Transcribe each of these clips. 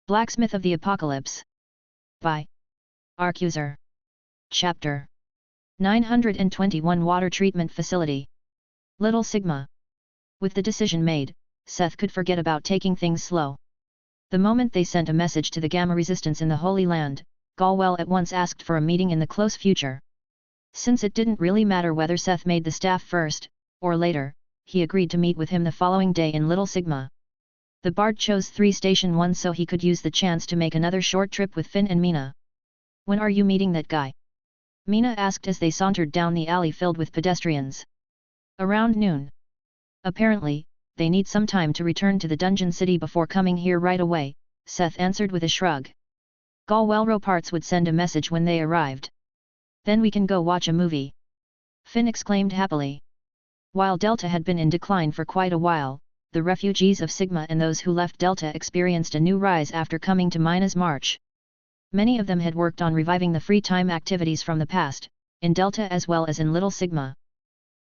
Blacksmith of the Apocalypse. By Arcuser. Chapter 921 Water Treatment Facility. Little Sigma. With the decision made, Seth could forget about taking things slow. The moment they sent a message to the Gamma Resistance in the Holy Land, Galwell at once asked for a meeting in the close future. Since it didn't really matter whether Seth made the staff first, or later, he agreed to meet with him the following day in Little Sigma. The Bard chose 3 Station 1 so he could use the chance to make another short trip with Finn and Mina. "When are you meeting that guy?" Mina asked as they sauntered down the alley filled with pedestrians. "Around noon. Apparently, they need some time to return to the Dungeon City before coming here right away," Seth answered with a shrug. "Galwell Parts would send a message when they arrived. Then we can go watch a movie," Finn exclaimed happily. While Delta had been in decline for quite a while, the refugees of Sigma and those who left Delta experienced a new rise after coming to Mina's march. Many of them had worked on reviving the free time activities from the past, in Delta as well as in Little Sigma.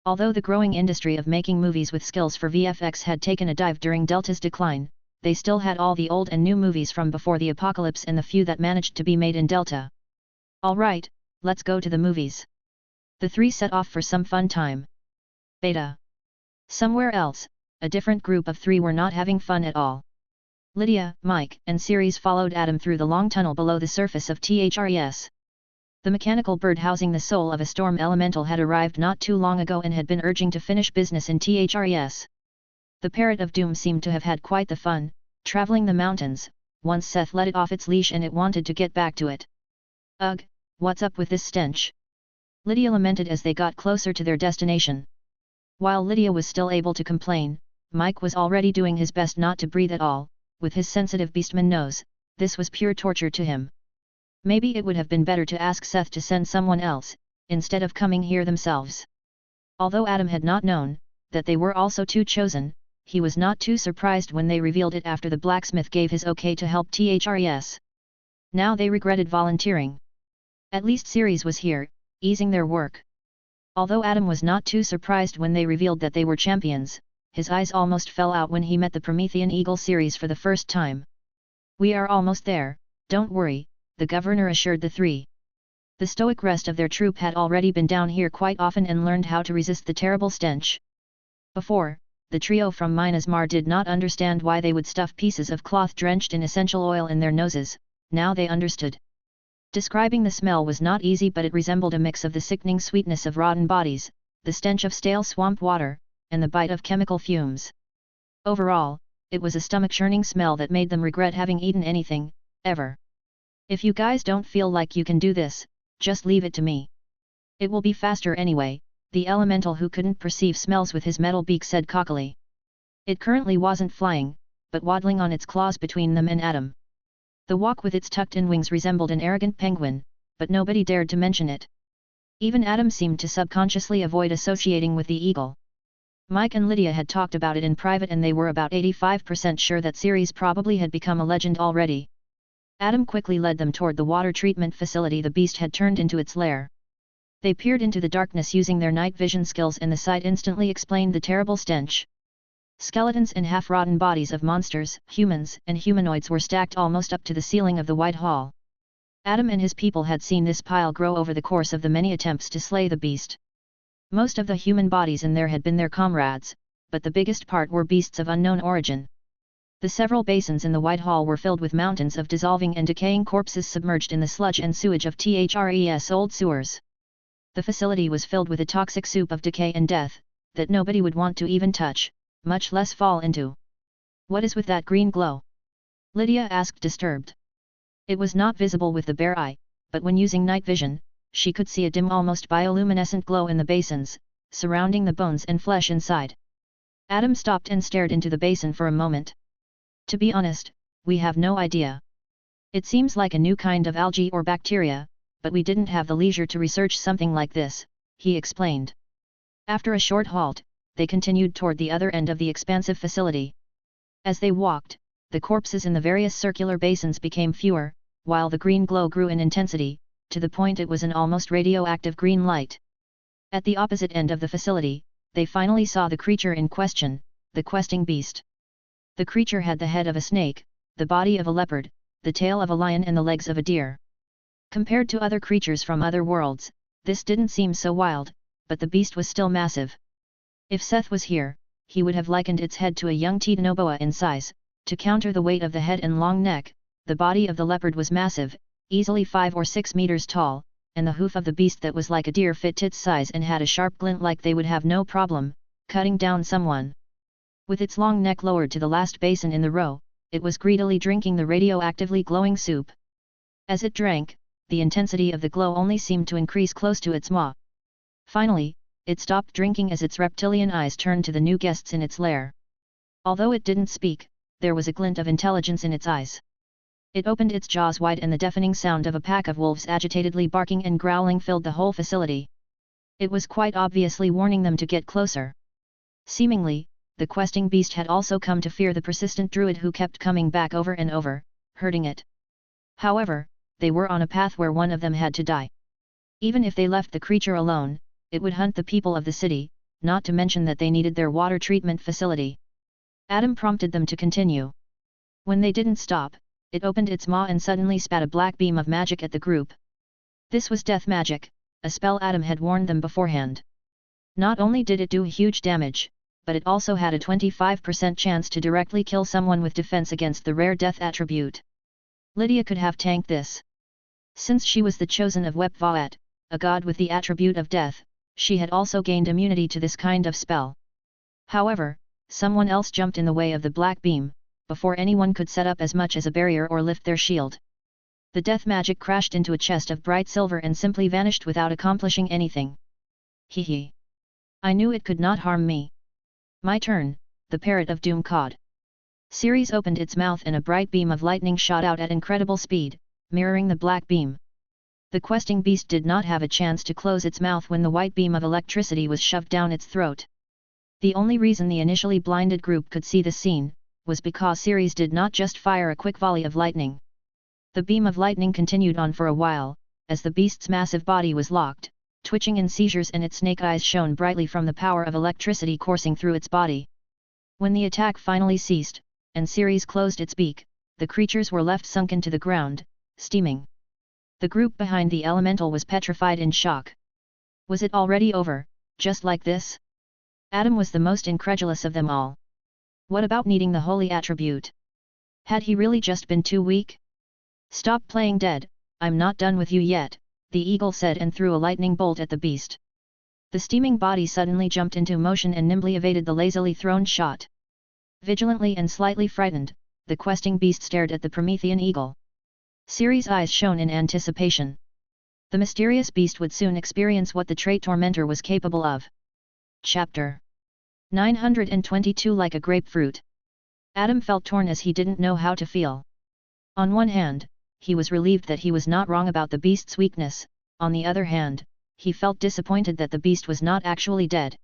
Although the growing industry of making movies with skills for VFX had taken a dive during Delta's decline, they still had all the old and new movies from before the apocalypse and the few that managed to be made in Delta. "All right, let's go to the movies." The 3 set off for some fun time. Beta. Somewhere else, a different group of 3 were not having fun at all. Lydia, Mike, and Ceres followed Adam through the long tunnel below the surface of THRES. The mechanical bird housing the soul of a storm elemental had arrived not too long ago and had been urging to finish business in THRES. The Parrot of Doom seemed to have had quite the fun, traveling the mountains, once Seth let it off its leash and it wanted to get back to it. "Ugh, what's up with this stench?" Lydia lamented as they got closer to their destination. While Lydia was still able to complain, Mike was already doing his best not to breathe at all. With his sensitive beastman nose, this was pure torture to him. Maybe it would have been better to ask Seth to send someone else, instead of coming here themselves. Although Adam had not known that they were also 2 chosen, he was not too surprised when they revealed it after the blacksmith gave his okay to help THRES. Now they regretted volunteering. At least Ceres was here, easing their work. Although Adam was not too surprised when they revealed that they were champions, his eyes almost fell out when he met the Promethean Eagle Ceres for the first time. "We are almost there, don't worry," the governor assured the 3. The stoic rest of their troop had already been down here quite often and learned how to resist the terrible stench. Before, the trio from Minas Mar did not understand why they would stuff pieces of cloth drenched in essential oil in their noses. Now they understood. Describing the smell was not easy, but it resembled a mix of the sickening sweetness of rotten bodies, the stench of stale swamp water, and the bite of chemical fumes. Overall, it was a stomach-churning smell that made them regret having eaten anything, ever. "If you guys don't feel like you can do this, just leave it to me. It will be faster anyway," the elemental who couldn't perceive smells with his metal beak said cockily. It currently wasn't flying, but waddling on its claws between them and Adam. The walk with its tucked-in wings resembled an arrogant penguin, but nobody dared to mention it. Even Adam seemed to subconsciously avoid associating with the eagle. Mike and Lydia had talked about it in private and they were about 85% sure that Ceres probably had become a legend already. Adam quickly led them toward the water treatment facility the beast had turned into its lair. They peered into the darkness using their night vision skills and the sight instantly explained the terrible stench. Skeletons and half-rotten bodies of monsters, humans, and humanoids were stacked almost up to the ceiling of the wide hall. Adam and his people had seen this pile grow over the course of the many attempts to slay the beast. Most of the human bodies in there had been their comrades, but the biggest part were beasts of unknown origin. The several basins in the wide hall were filled with mountains of dissolving and decaying corpses submerged in the sludge and sewage of THRES old sewers. The facility was filled with a toxic soup of decay and death, that nobody would want to even touch, much less fall into. "What is with that green glow?" Lydia asked disturbed. It was not visible with the bare eye, but when using night vision, she could see a dim almost bioluminescent glow in the basins, surrounding the bones and flesh inside. Adam stopped and stared into the basin for a moment. "To be honest, we have no idea. It seems like a new kind of algae or bacteria, but we didn't have the leisure to research something like this," he explained. After a short halt, they continued toward the other end of the expansive facility. As they walked, the corpses in the various circular basins became fewer, while the green glow grew in intensity, to the point it was an almost radioactive green light. At the opposite end of the facility, they finally saw the creature in question, the questing beast. The creature had the head of a snake, the body of a leopard, the tail of a lion and the legs of a deer. Compared to other creatures from other worlds, this didn't seem so wild, but the beast was still massive. If Seth was here, he would have likened its head to a young titanoboa in size. To counter the weight of the head and long neck, the body of the leopard was massive, easily 5 or 6 meters tall, and the hoof of the beast that was like a deer fit its size and had a sharp glint like they would have no problem cutting down someone. With its long neck lowered to the last basin in the row, it was greedily drinking the radioactively glowing soup. As it drank, the intensity of the glow only seemed to increase close to its maw. Finally, it stopped drinking as its reptilian eyes turned to the new guests in its lair. Although it didn't speak, there was a glint of intelligence in its eyes. It opened its jaws wide and the deafening sound of a pack of wolves agitatedly barking and growling filled the whole facility. It was quite obviously warning them to get closer. Seemingly, the questing beast had also come to fear the persistent druid who kept coming back over and over, hurting it. However, they were on a path where one of them had to die. Even if they left the creature alone, it would hunt the people of the city, not to mention that they needed their water treatment facility. Adam prompted them to continue. When they didn't stop, it opened its maw and suddenly spat a black beam of magic at the group. This was death magic, a spell Adam had warned them beforehand. Not only did it do huge damage, but it also had a 25% chance to directly kill someone with defense against the rare death attribute. Lydia could have tanked this. Since she was the chosen of WebNovel, a god with the attribute of death, she had also gained immunity to this kind of spell. However, someone else jumped in the way of the black beam, before anyone could set up as much as a barrier or lift their shield. The death magic crashed into a chest of bright silver and simply vanished without accomplishing anything. Hee. I knew it could not harm me. My turn, the parrot of doom cawed. Ceres opened its mouth and a bright beam of lightning shot out at incredible speed, mirroring the black beam. The questing beast did not have a chance to close its mouth when the white beam of electricity was shoved down its throat. The only reason the initially blinded group could see the scene, was because Ceres did not just fire a quick volley of lightning. The beam of lightning continued on for a while, as the beast's massive body was locked, twitching in seizures and its snake eyes shone brightly from the power of electricity coursing through its body. When the attack finally ceased, and Ceres closed its beak, the creatures were left sunken to the ground, steaming. The group behind the elemental was petrified in shock. Was it already over, just like this? Adam was the most incredulous of them all. What about needing the holy attribute? Had he really just been too weak? Stop playing dead, I'm not done with you yet, the eagle said and threw a lightning bolt at the beast. The steaming body suddenly jumped into motion and nimbly evaded the lazily thrown shot. Vigilantly and slightly frightened, the questing beast stared at the Promethean eagle. Ceres' eyes shone in anticipation. The mysterious beast would soon experience what the trait tormentor was capable of. Chapter 922 Like a grapefruit. Adam felt torn as he didn't know how to feel. On one hand, he was relieved that he was not wrong about the beast's weakness, on the other hand, he felt disappointed that the beast was not actually dead.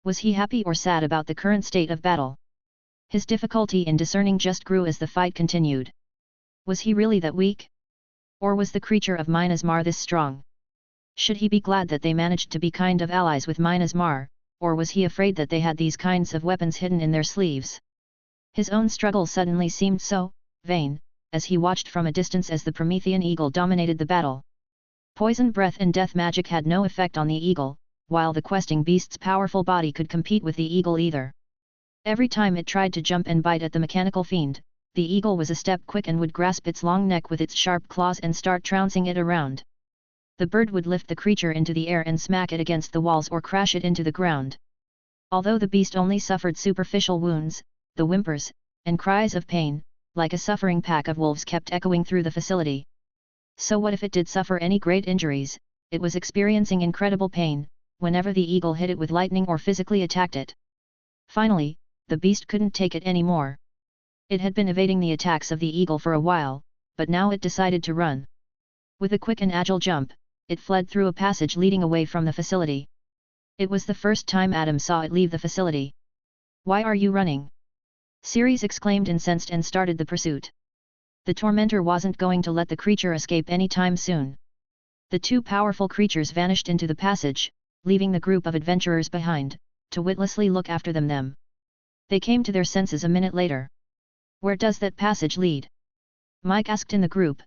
Was he happy or sad about the current state of battle? His difficulty in discerning just grew as the fight continued. Was he really that weak? Or was the creature of Minas Mar this strong? Should he be glad that they managed to be kind of allies with Minas Mar, or was he afraid that they had these kinds of weapons hidden in their sleeves? His own struggle suddenly seemed so vain, as he watched from a distance as the Promethean eagle dominated the battle. Poison breath and death magic had no effect on the eagle, while the questing beast's powerful body could compete with the eagle either. Every time it tried to jump and bite at the mechanical fiend, the eagle was a step quick and would grasp its long neck with its sharp claws and start trouncing it around. The bird would lift the creature into the air and smack it against the walls or crash it into the ground. Although the beast only suffered superficial wounds, the whimpers and cries of pain, like a suffering pack of wolves, kept echoing through the facility. So what if it did suffer any great injuries? It was experiencing incredible pain, whenever the eagle hit it with lightning or physically attacked it. Finally, the beast couldn't take it anymore. It had been evading the attacks of the eagle for a while, but now it decided to run. With a quick and agile jump, it fled through a passage leading away from the facility. It was the first time Adam saw it leave the facility. "Why are you running?" Ceres exclaimed incensed and started the pursuit. The tormentor wasn't going to let the creature escape any time soon. The two powerful creatures vanished into the passage, leaving the group of adventurers behind, to witlessly look after them. They came to their senses a minute later. "Where does that passage lead?" Mike asked in the group.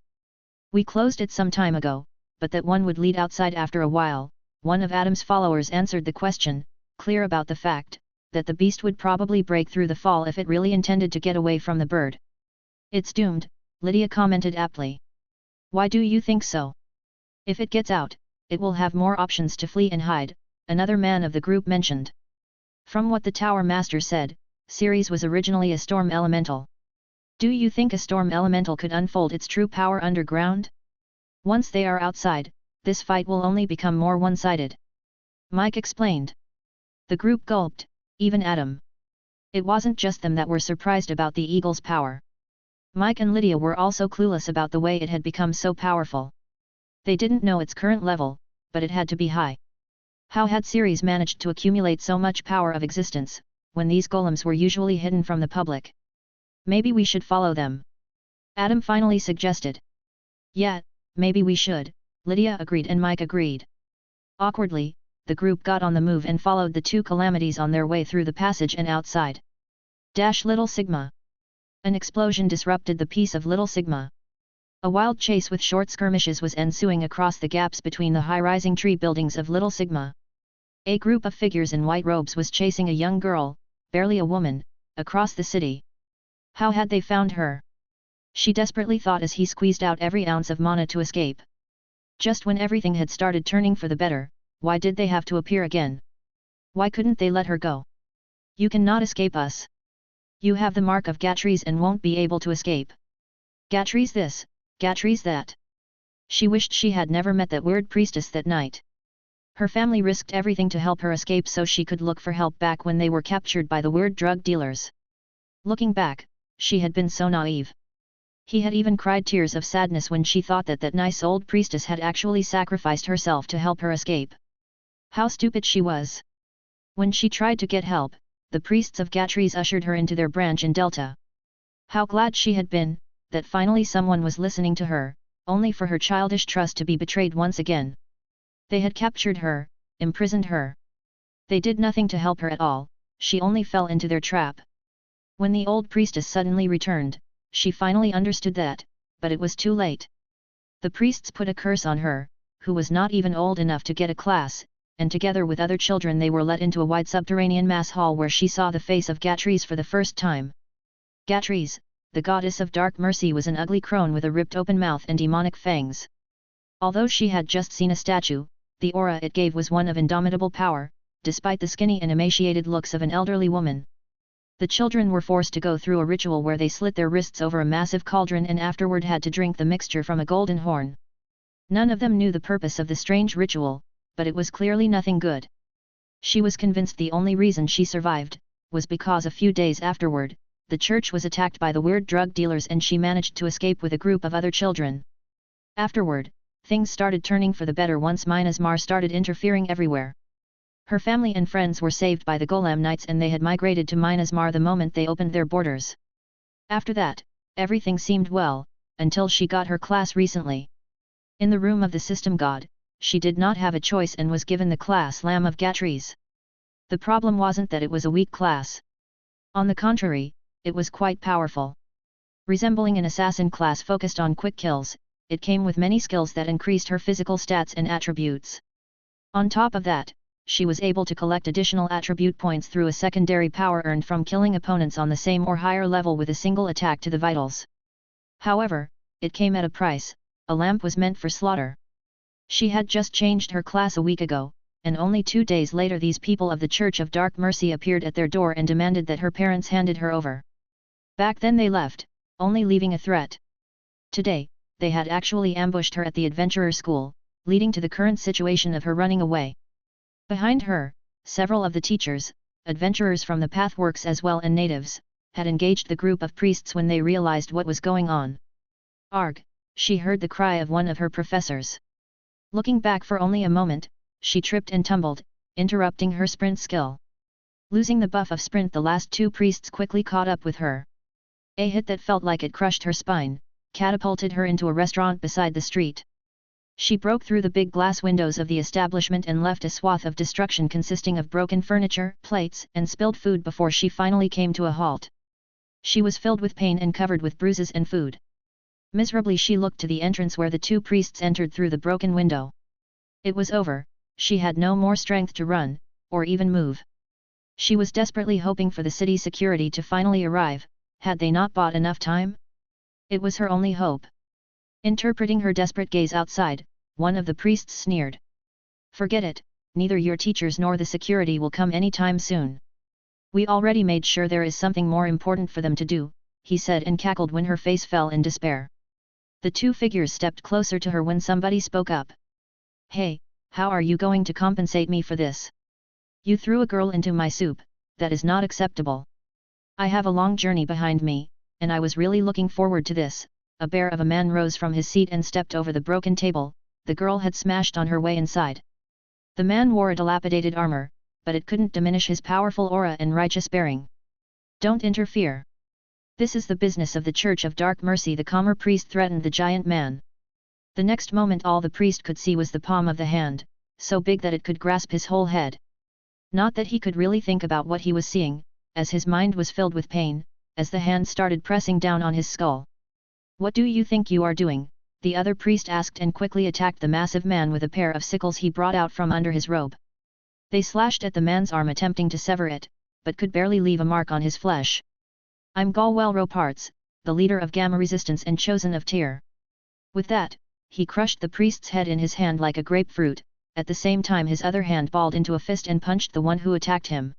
We closed it some time ago, but that one would lead outside after a while. One of Adam's followers answered the question, clear about the fact that the beast would probably break through the fall if it really intended to get away from the bird. It's doomed, Lydia commented aptly. Why do you think so? If it gets out, it will have more options to flee and hide, another man of the group mentioned. From what the Tower Master said, Ceres was originally a storm elemental. Do you think a storm elemental could unfold its true power underground? Once they are outside, this fight will only become more one-sided. Mike explained. The group gulped, even Adam. It wasn't just them that were surprised about the eagle's power. Mike and Lydia were also clueless about the way it had become so powerful. They didn't know its current level, but it had to be high. How had Ceres managed to accumulate so much power of existence, when these golems were usually hidden from the public? Maybe we should follow them. Adam finally suggested. Yeah, maybe we should, Lydia agreed and Mike agreed. Awkwardly, the group got on the move and followed the two calamities on their way through the passage and outside. Little Sigma. An explosion disrupted the peace of Little Sigma. A wild chase with short skirmishes was ensuing across the gaps between the high-rising tree buildings of Little Sigma. A group of figures in white robes was chasing a young girl, barely a woman, across the city. How had they found her? She desperately thought as he squeezed out every ounce of mana to escape. Just when everything had started turning for the better, why did they have to appear again? Why couldn't they let her go? You cannot escape us. You have the mark of Gatries and won't be able to escape. Gatries this, Gatries that. She wished she had never met that weird priestess that night. Her family risked everything to help her escape so she could look for help back when they were captured by the weird drug dealers. Looking back, she had been so naive. He had even cried tears of sadness when she thought that nice old priestess had actually sacrificed herself to help her escape. How stupid she was. When she tried to get help, the priests of Gatries ushered her into their branch in Delta. How glad she had been, that finally someone was listening to her, only for her childish trust to be betrayed once again. They had captured her, imprisoned her. They did nothing to help her at all, she only fell into their trap. When the old priestess suddenly returned, she finally understood that, but it was too late. The priests put a curse on her, who was not even old enough to get a class, and together with other children they were let into a wide subterranean mass hall where she saw the face of Gatries for the first time. Gatries, the goddess of dark mercy, was an ugly crone with a ripped open mouth and demonic fangs. Although she had just seen a statue, the aura it gave was one of indomitable power, despite the skinny and emaciated looks of an elderly woman. The children were forced to go through a ritual where they slit their wrists over a massive cauldron and afterward had to drink the mixture from a golden horn. None of them knew the purpose of the strange ritual, but it was clearly nothing good. She was convinced the only reason she survived was because a few days afterward, the church was attacked by the weird drug dealers and she managed to escape with a group of other children. Afterward, things started turning for the better once Minasmar started interfering everywhere. Her family and friends were saved by the Golem Knights and they had migrated to Minasmar the moment they opened their borders. After that, everything seemed well, until she got her class recently. In the room of the system god, she did not have a choice and was given the class Lamb of Gatries. The problem wasn't that it was a weak class. On the contrary, it was quite powerful. Resembling an assassin class focused on quick kills, it came with many skills that increased her physical stats and attributes. On top of that, she was able to collect additional attribute points through a secondary power earned from killing opponents on the same or higher level with a single attack to the vitals. However, it came at a price. A lamp was meant for slaughter. She had just changed her class a week ago, and only 2 days later these people of the Church of Dark Mercy appeared at their door and demanded that her parents handed her over. Back then they left, only leaving a threat. Today, they had actually ambushed her at the adventurer school, leading to the current situation of her running away. Behind her, several of the teachers, adventurers from the Pathworks as well and natives, had engaged the group of priests when they realized what was going on. Arg! She heard the cry of one of her professors. Looking back for only a moment, she tripped and tumbled, interrupting her sprint skill. Losing the buff of sprint, the last 2 priests quickly caught up with her. A hit that felt like it crushed her spine, catapulted her into a restaurant beside the street. She broke through the big glass windows of the establishment and left a swath of destruction consisting of broken furniture, plates, and spilled food before she finally came to a halt. She was filled with pain and covered with bruises and food. Miserably she looked to the entrance where the two priests entered through the broken window. It was over, she had no more strength to run, or even move. She was desperately hoping for the city security to finally arrive, had they not bought enough time? It was her only hope. Interpreting her desperate gaze outside, one of the priests sneered. Forget it, neither your teachers nor the security will come any time soon. We already made sure there is something more important for them to do, he said and cackled when her face fell in despair. The two figures stepped closer to her when somebody spoke up. Hey, how are you going to compensate me for this? You threw a girl into my soup, that is not acceptable. I have a long journey behind me, and I was really looking forward to this. A bear of a man rose from his seat and stepped over the broken table, the girl had smashed on her way inside. The man wore a dilapidated armor, but it couldn't diminish his powerful aura and righteous bearing. Don't interfere. This is the business of the Church of Dark Mercy, the calmer priest threatened the giant man. The next moment all the priest could see was the palm of the hand, so big that it could grasp his whole head. Not that he could really think about what he was seeing, as his mind was filled with pain, as the hand started pressing down on his skull. What do you think you are doing? The other priest asked and quickly attacked the massive man with a pair of sickles he brought out from under his robe. They slashed at the man's arm attempting to sever it, but could barely leave a mark on his flesh. I'm WebNovel, the leader of Gamma Resistance and chosen of Tyr. With that, he crushed the priest's head in his hand like a grapefruit, at the same time his other hand balled into a fist and punched the one who attacked him.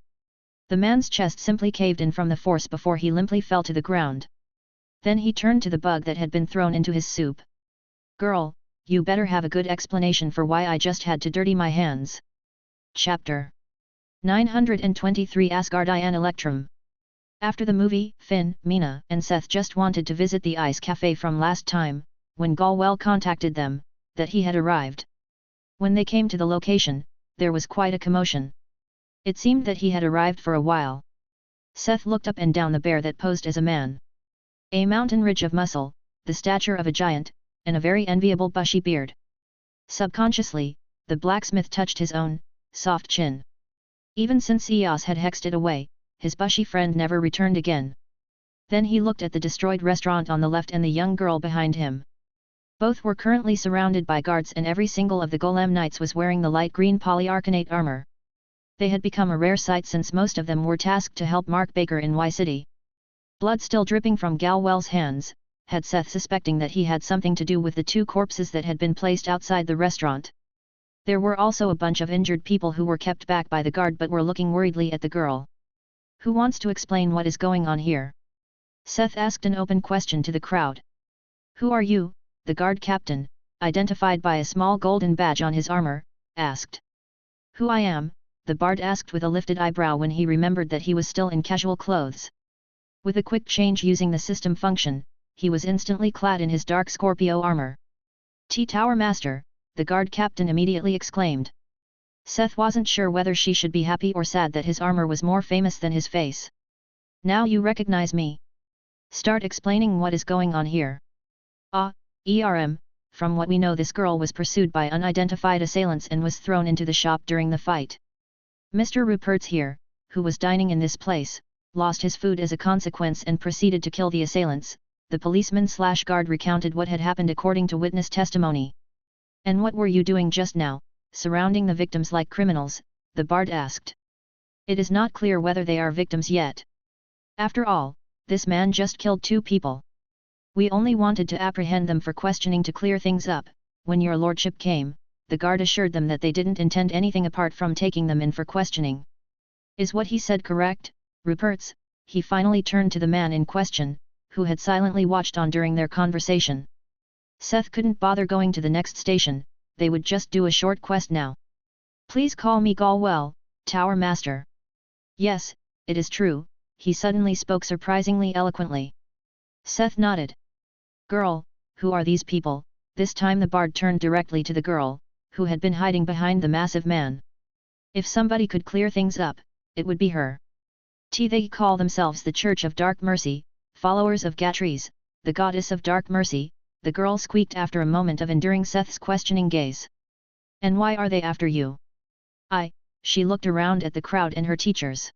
The man's chest simply caved in from the force before he limply fell to the ground. Then he turned to the bug that had been thrown into his soup. Girl, you better have a good explanation for why I just had to dirty my hands. Chapter 923 Asgardian Electrum. After the movie, Finn, Mina, and Seth just wanted to visit the ice cafe from last time, when Galwell contacted them, that he had arrived. When they came to the location, there was quite a commotion. It seemed that he had arrived for a while. Seth looked up and down the bear that posed as a man. A mountain ridge of muscle, the stature of a giant, and a very enviable bushy beard. Subconsciously, the blacksmith touched his own, soft chin. Even since Eos had hexed it away, his bushy friend never returned again. Then he looked at the destroyed restaurant on the left and the young girl behind him. Both were currently surrounded by guards and every single of the Golem Knights was wearing the light green polyarcanate armor. They had become a rare sight since most of them were tasked to help Mark Baker in Y City. Blood still dripping from Galwell's hands, had Seth suspecting that he had something to do with the two corpses that had been placed outside the restaurant. There were also a bunch of injured people who were kept back by the guard but were looking worriedly at the girl. Who wants to explain what is going on here? Seth asked an open question to the crowd. Who are you? The guard captain, identified by a small golden badge on his armor, asked. Who I am, the bard asked with a lifted eyebrow when he remembered that he was still in casual clothes. With a quick change using the system function, he was instantly clad in his dark Scorpio armor. T-Tower Master, the guard captain immediately exclaimed. Seth wasn't sure whether she should be happy or sad that his armor was more famous than his face. Now you recognize me. Start explaining what is going on here. From what we know this girl was pursued by unidentified assailants and was thrown into the shop during the fight. Mr. Rupert's here, who was dining in this place, lost his food as a consequence and proceeded to kill the assailants. The policeman/guard recounted what had happened according to witness testimony. And what were you doing just now, surrounding the victims like criminals? The bard asked. It is not clear whether they are victims yet. After all, this man just killed 2 people. We only wanted to apprehend them for questioning to clear things up. When your lordship came, the guard assured them that they didn't intend anything apart from taking them in for questioning. Is what he said correct, Rupert's? He finally turned to the man in question, who had silently watched on during their conversation. Seth couldn't bother going to the next station, they would just do a short quest now. Please call me Galwell, Tower Master. Yes, it is true, he suddenly spoke surprisingly eloquently. Seth nodded. Girl, who are these people? This time the bard turned directly to the girl, who had been hiding behind the massive man. If somebody could clear things up, it would be her. They call themselves the Church of Dark Mercy, followers of Gatrice, the goddess of dark mercy, the girl squeaked after a moment of enduring Seth's questioning gaze. And why are they after you? She looked around at the crowd and her teachers.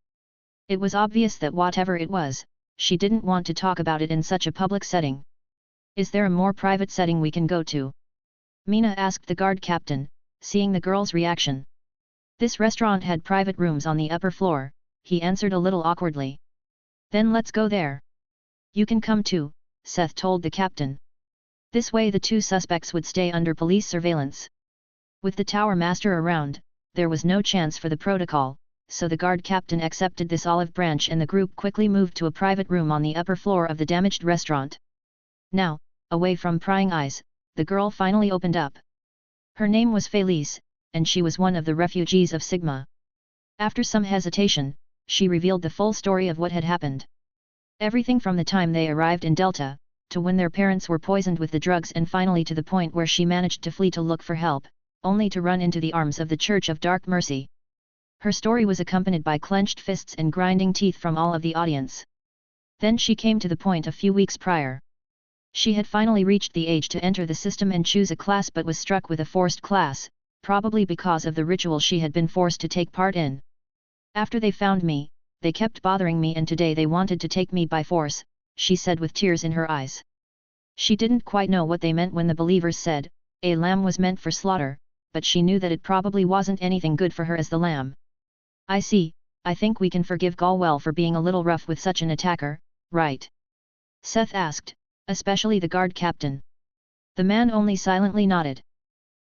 It was obvious that whatever it was, she didn't want to talk about it in such a public setting. Is there a more private setting we can go to? Mina asked the guard captain, seeing the girl's reaction. This restaurant had private rooms on the upper floor, he answered a little awkwardly. Then let's go there. You can come too, Seth told the captain. This way the two suspects would stay under police surveillance. With the tower master around, there was no chance for the protocol, so the guard captain accepted this olive branch and the group quickly moved to a private room on the upper floor of the damaged restaurant. Now, away from prying eyes, the girl finally opened up. Her name was Felice, and she was one of the refugees of Sigma. After some hesitation, she revealed the full story of what had happened. Everything from the time they arrived in Delta, to when their parents were poisoned with the drugs and finally to the point where she managed to flee to look for help, only to run into the arms of the Church of Dark Mercy. Her story was accompanied by clenched fists and grinding teeth from all of the audience. Then she came to the point a few weeks prior. She had finally reached the age to enter the system and choose a class but was struck with a forced class, probably because of the ritual she had been forced to take part in. After they found me, they kept bothering me and today they wanted to take me by force, she said with tears in her eyes. She didn't quite know what they meant when the believers said, a lamb was meant for slaughter, but she knew that it probably wasn't anything good for her as the lamb. I see, I think we can forgive Galwell for being a little rough with such an attacker, right? Seth asked, especially the guard captain. The man only silently nodded.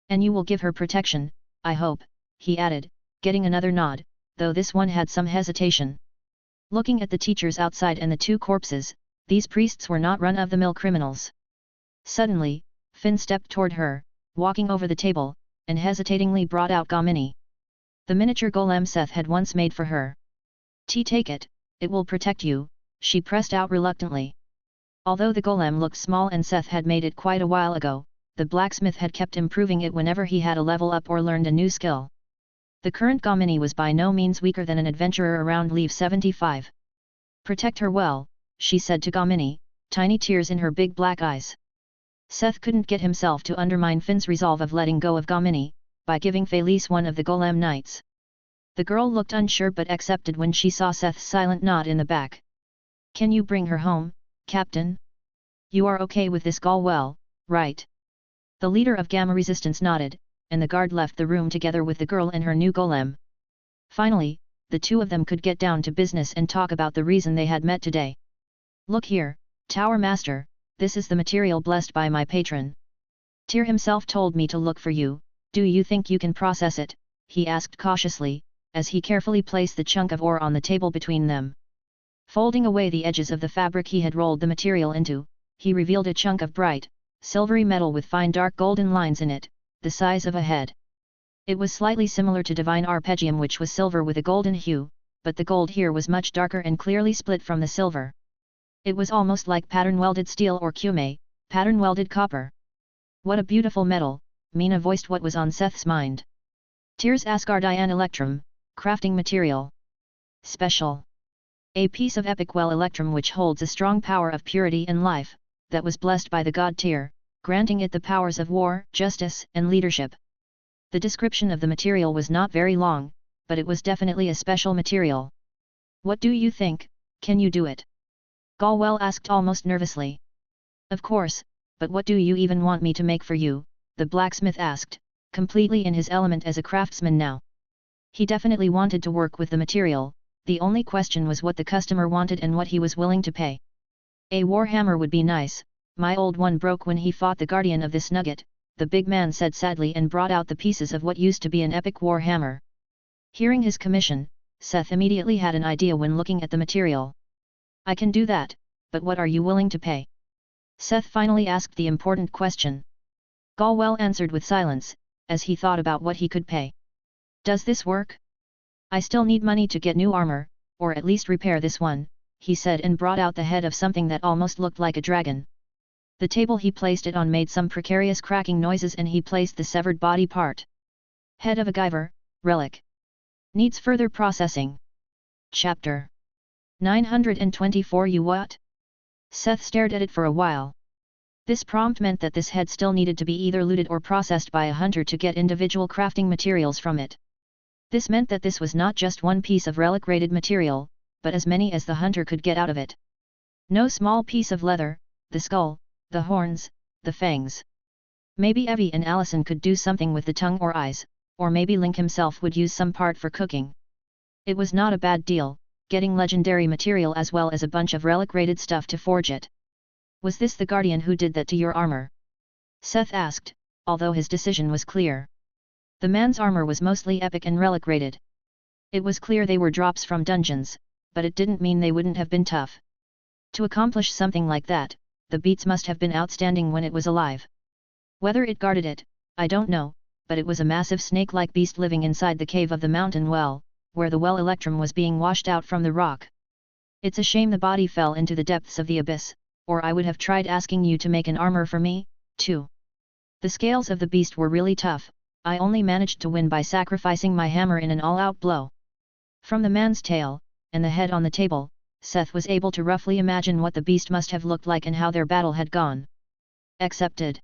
And you will give her protection, I hope, he added, getting another nod, though this one had some hesitation. Looking at the teachers outside and the two corpses, these priests were not run-of-the-mill criminals. Suddenly, Finn stepped toward her, walking over the table, and hesitatingly brought out Gamini. The miniature golem Seth had once made for her. Take it, it will protect you, she pressed out reluctantly. Although the golem looked small and Seth had made it quite a while ago, the blacksmith had kept improving it whenever he had a level up or learned a new skill. The current Gamini was by no means weaker than an adventurer around Leave 75. Protect her well, she said to Gamini, tiny tears in her big black eyes. Seth couldn't get himself to undermine Finn's resolve of letting go of Gamini, by giving Felice one of the golem knights. The girl looked unsure but accepted when she saw Seth's silent nod in the back. Can you bring her home, Captain? You are okay with this Galwell, right? The leader of Gamma Resistance nodded, and the guard left the room together with the girl and her new golem. Finally, the two of them could get down to business and talk about the reason they had met today. Look here, Tower Master, this is the material blessed by my patron. Tyr himself told me to look for you, do you think you can process it? He asked cautiously, as he carefully placed the chunk of ore on the table between them. Folding away the edges of the fabric he had rolled the material into, he revealed a chunk of bright, silvery metal with fine dark golden lines in it, the size of a head. It was slightly similar to divine arpeggium, which was silver with a golden hue, but the gold here was much darker and clearly split from the silver. It was almost like pattern-welded steel or cume, pattern-welded copper. What a beautiful metal, Mina voiced what was on Seth's mind. Tyr's Asgardian Electrum, crafting material. Special. A piece of epic well electrum which holds a strong power of purity and life, that was blessed by the god Tyr, granting it the powers of war, justice, and leadership. The description of the material was not very long, but it was definitely a special material. What do you think, can you do it? Galwell asked almost nervously. Of course, but what do you even want me to make for you? The blacksmith asked, completely in his element as a craftsman now. He definitely wanted to work with the material, the only question was what the customer wanted and what he was willing to pay. A warhammer would be nice, my old one broke when he fought the guardian of this nugget, the big man said sadly and brought out the pieces of what used to be an epic warhammer. Hearing his commission, Seth immediately had an idea when looking at the material. I can do that, but what are you willing to pay? Seth finally asked the important question. Galwell answered with silence, as he thought about what he could pay. Does this work? I still need money to get new armor, or at least repair this one, he said and brought out the head of something that almost looked like a dragon. The table he placed it on made some precarious cracking noises and he placed the severed body part. Head of a Guyver, relic. Needs further processing. Chapter 924. You what? Seth stared at it for a while. This prompt meant that this head still needed to be either looted or processed by a hunter to get individual crafting materials from it. This meant that this was not just one piece of relic-rated material, but as many as the hunter could get out of it. No small piece of leather, the skull, the horns, the fangs. Maybe Evie and Allison could do something with the tongue or eyes, or maybe Link himself would use some part for cooking. It was not a bad deal, getting legendary material as well as a bunch of relic-rated stuff to forge it. Was this the Guardian who did that to your armor? Seth asked, although his decision was clear. The man's armor was mostly epic and relic-rated. It was clear they were drops from dungeons, but it didn't mean they wouldn't have been tough. To accomplish something like that, the beats must have been outstanding when it was alive. Whether it guarded it, I don't know, but it was a massive snake-like beast living inside the cave of the mountain well, where the well electrum was being washed out from the rock. It's a shame the body fell into the depths of the abyss, or I would have tried asking you to make an armor for me, too. The scales of the beast were really tough, I only managed to win by sacrificing my hammer in an all-out blow. From the man's tail, and the head on the table, Seth was able to roughly imagine what the beast must have looked like and how their battle had gone. Accepted.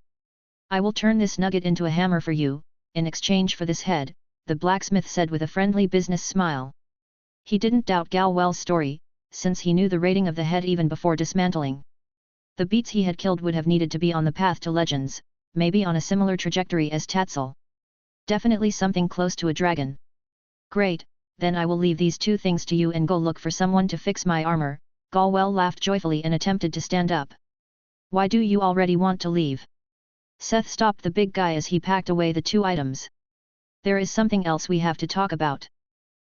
I will turn this nugget into a hammer for you, in exchange for this head, the blacksmith said with a friendly business smile. He didn't doubt Galwell's story, since he knew the rating of the head even before dismantling. The beats he had killed would have needed to be on the path to legends, maybe on a similar trajectory as Tatzel. Definitely something close to a dragon. Great, then I will leave these two things to you and go look for someone to fix my armor. Galwell laughed joyfully and attempted to stand up. Why do you already want to leave? Seth stopped the big guy as he packed away the two items. There is something else we have to talk about.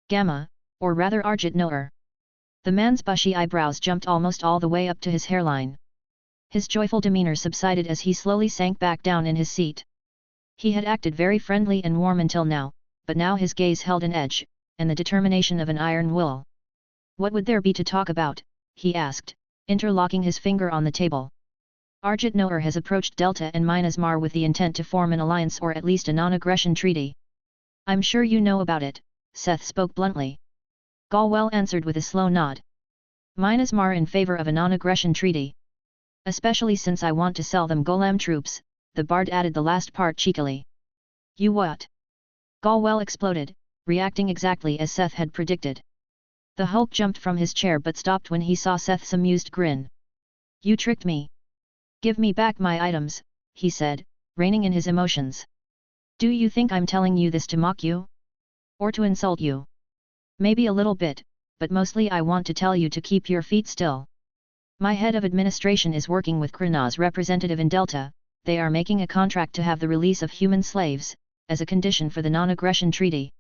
Gamma, or rather Arjit Noor. The man's bushy eyebrows jumped almost all the way up to his hairline. His joyful demeanor subsided as he slowly sank back down in his seat. He had acted very friendly and warm until now, but now his gaze held an edge, and the determination of an iron will. What would there be to talk about, he asked, interlocking his finger on the table. Arjit Noor has approached Delta and Myanmar with the intent to form an alliance or at least a non-aggression treaty. I'm sure you know about it, Seth spoke bluntly. Galwell answered with a slow nod. Myanmar in favor of a non-aggression treaty. Especially since I want to sell them golem troops, the bard added the last part cheekily. You what? Galwell exploded, reacting exactly as Seth had predicted. The Hulk jumped from his chair but stopped when he saw Seth's amused grin. You tricked me. Give me back my items, he said, reining in his emotions. Do you think I'm telling you this to mock you? Or to insult you? Maybe a little bit, but mostly I want to tell you to keep your feet still. My head of administration is working with Krina's representative in Delta. They are making a contract to have the release of human slaves, as a condition for the non-aggression treaty.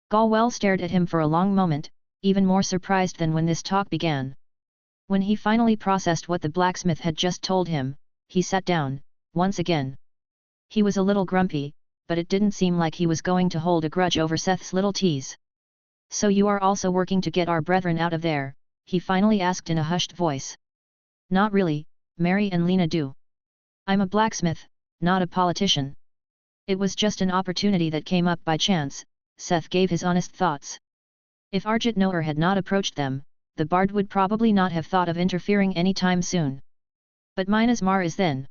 Galwell stared at him for a long moment, even more surprised than when this talk began. When he finally processed what the blacksmith had just told him, he sat down, once again. He was a little grumpy, but it didn't seem like he was going to hold a grudge over Seth's little tease. So you are also working to get our brethren out of there, he finally asked in a hushed voice. Not really, Mary and Lena do. I'm a blacksmith, not a politician. It was just an opportunity that came up by chance, Seth gave his honest thoughts. If Arjit Noor had not approached them, the bard would probably not have thought of interfering any time soon. But Myanmar is then.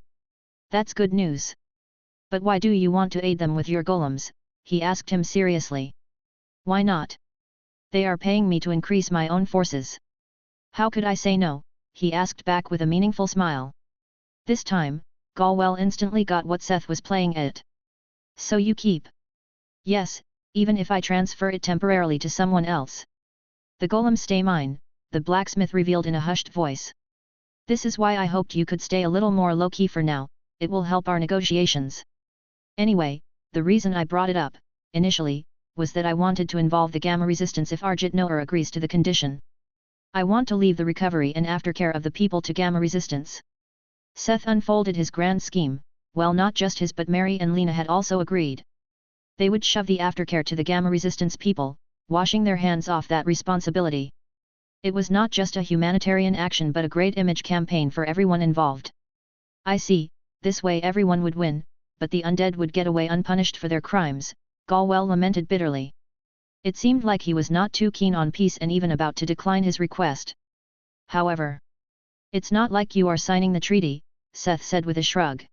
That's good news. But why do you want to aid them with your golems, he asked him seriously. Why not? They are paying me to increase my own forces. How could I say no, he asked back with a meaningful smile. This time, Galwell instantly got what Seth was playing at. So you keep? Yes, even if I transfer it temporarily to someone else. The golems stay mine, the blacksmith revealed in a hushed voice. This is why I hoped you could stay a little more low-key for now, it will help our negotiations. Anyway, the reason I brought it up, initially, was that I wanted to involve the gamma resistance if Arjit Noor agrees to the condition. I want to leave the recovery and aftercare of the people to gamma resistance. Seth unfolded his grand scheme, well not just his but Mary and Lena had also agreed. They would shove the aftercare to the gamma resistance people, washing their hands off that responsibility. It was not just a humanitarian action but a great image campaign for everyone involved. I see, this way everyone would win, but the undead would get away unpunished for their crimes, Galwell lamented bitterly. It seemed like he was not too keen on peace and even about to decline his request. However, it's not like you are signing the treaty, Seth said with a shrug.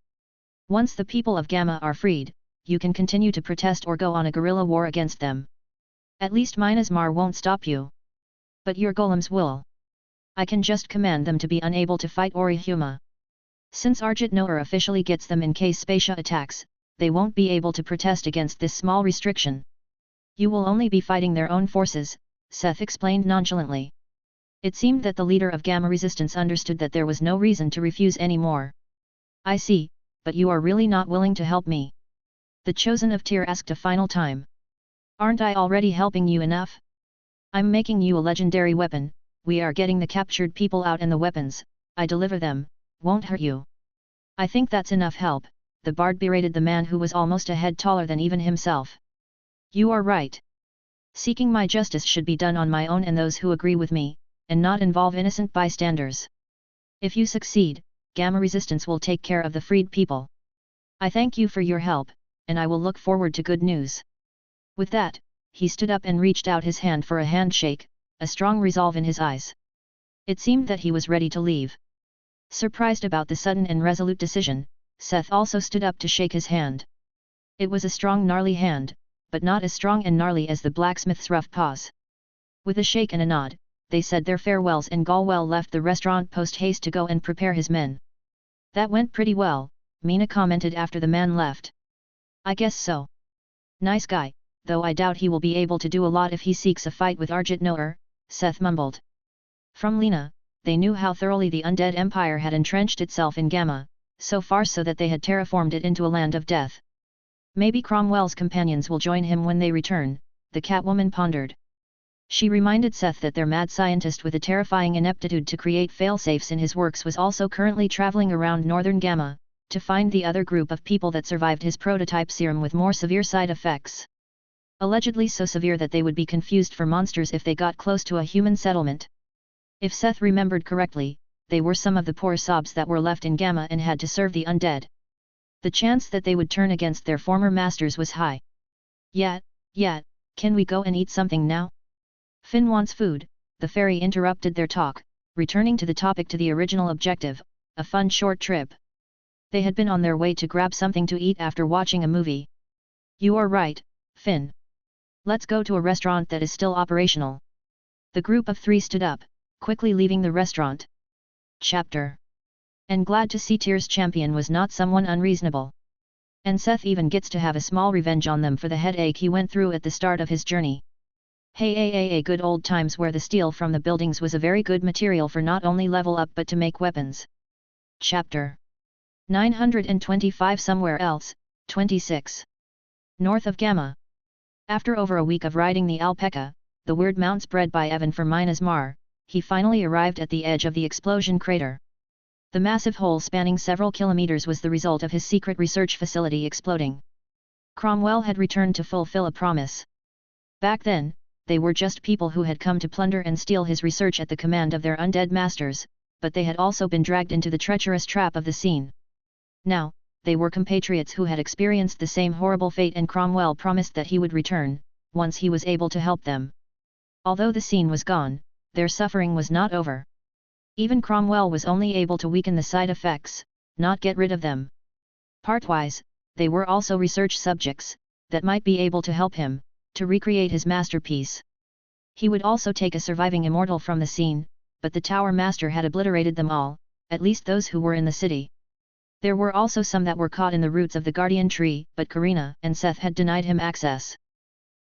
Once the people of Gamma are freed, you can continue to protest or go on a guerrilla war against them. At least Myanmar won't stop you. But your golems will. I can just command them to be unable to fight Orihuma. Since Arjit Noor officially gets them in case Spacia attacks, they won't be able to protest against this small restriction. You will only be fighting their own forces, Seth explained nonchalantly. It seemed that the leader of Gamma Resistance understood that there was no reason to refuse anymore. I see, but you are really not willing to help me? The Chosen of Tyr asked a final time. Aren't I already helping you enough? I'm making you a legendary weapon, we are getting the captured people out and the weapons, I deliver them, won't hurt you. I think that's enough help, the bard berated the man who was almost a head taller than even himself. You are right. Seeking my justice should be done on my own and those who agree with me, and not involve innocent bystanders. If you succeed, Gamma Resistance will take care of the freed people. I thank you for your help, and I will look forward to good news. With that, he stood up and reached out his hand for a handshake, a strong resolve in his eyes. It seemed that he was ready to leave. Surprised about the sudden and resolute decision, Seth also stood up to shake his hand. It was a strong gnarly hand, but not as strong and gnarly as the blacksmith's rough paws. With a shake and a nod, they said their farewells and Galwell left the restaurant post-haste to go and prepare his men. That went pretty well, Meena commented after the man left. I guess so. Nice guy, though I doubt he will be able to do a lot if he seeks a fight with Arjit Noor, Seth mumbled. From Lena, they knew how thoroughly the undead empire had entrenched itself in Gamma, so far so that they had terraformed it into a land of death. Maybe Cromwell's companions will join him when they return, the Catwoman pondered. She reminded Seth that their mad scientist with a terrifying ineptitude to create failsafes in his works was also currently traveling around northern Gamma, to find the other group of people that survived his prototype serum with more severe side effects. Allegedly so severe that they would be confused for monsters if they got close to a human settlement. If Seth remembered correctly, they were some of the poor sobs that were left in Gamma and had to serve the undead. The chance that they would turn against their former masters was high. Yeah, can we go and eat something now? Finn wants food, the fairy interrupted their talk, returning to the topic to the original objective, a fun short trip. They had been on their way to grab something to eat after watching a movie. You are right, Finn. Let's go to a restaurant that is still operational. The group of three stood up, quickly leaving the restaurant. Chapter. And glad to see Tyr's champion was not someone unreasonable. And Seth even gets to have a small revenge on them for the headache he went through at the start of his journey. Hey, good old times where the steel from the buildings was a very good material for not only level up but to make weapons. Chapter 925 Somewhere Else, 26. North of Gamma. After over a week of riding the alpaca, the weird mounts bred by Evan for Minas Mar, he finally arrived at the edge of the explosion crater. The massive hole spanning several kilometers was the result of his secret research facility exploding. Cromwell had returned to fulfill a promise. Back then, they were just people who had come to plunder and steal his research at the command of their undead masters, but they had also been dragged into the treacherous trap of the scene. Now, they were compatriots who had experienced the same horrible fate, and Cromwell promised that he would return, once he was able to help them. Although the scene was gone, their suffering was not over. Even Cromwell was only able to weaken the side effects, not get rid of them. Partwise, they were also research subjects, that might be able to help him, to recreate his masterpiece. He would also take a surviving immortal from the scene, but the Tower Master had obliterated them all, at least those who were in the city. There were also some that were caught in the roots of the Guardian Tree, but Karina and Seth had denied him access.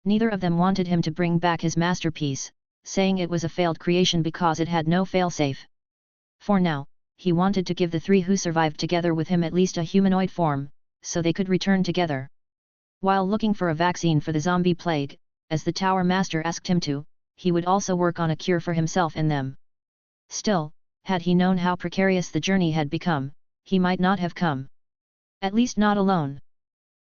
Neither of them wanted him to bring back his masterpiece, saying it was a failed creation because it had no failsafe. For now, he wanted to give the three who survived together with him at least a humanoid form, so they could return together. While looking for a vaccine for the zombie plague, as the Tower Master asked him to, he would also work on a cure for himself and them. Still, had he known how precarious the journey had become, he might not have come. At least not alone.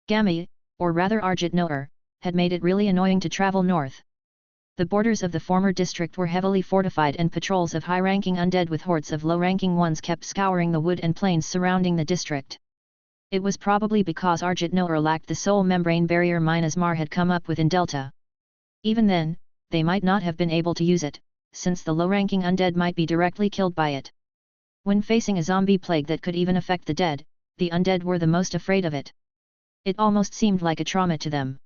Gamma, or rather Arjit Noor, had made it really annoying to travel north. The borders of the former district were heavily fortified, and patrols of high-ranking undead with hordes of low-ranking ones kept scouring the wood and plains surrounding the district. It was probably because Arjit Noor lacked the soul membrane barrier Minas Mar had come up with in Delta. Even then, they might not have been able to use it, since the low-ranking undead might be directly killed by it. When facing a zombie plague that could even affect the dead, the undead were the most afraid of it. It almost seemed like a trauma to them.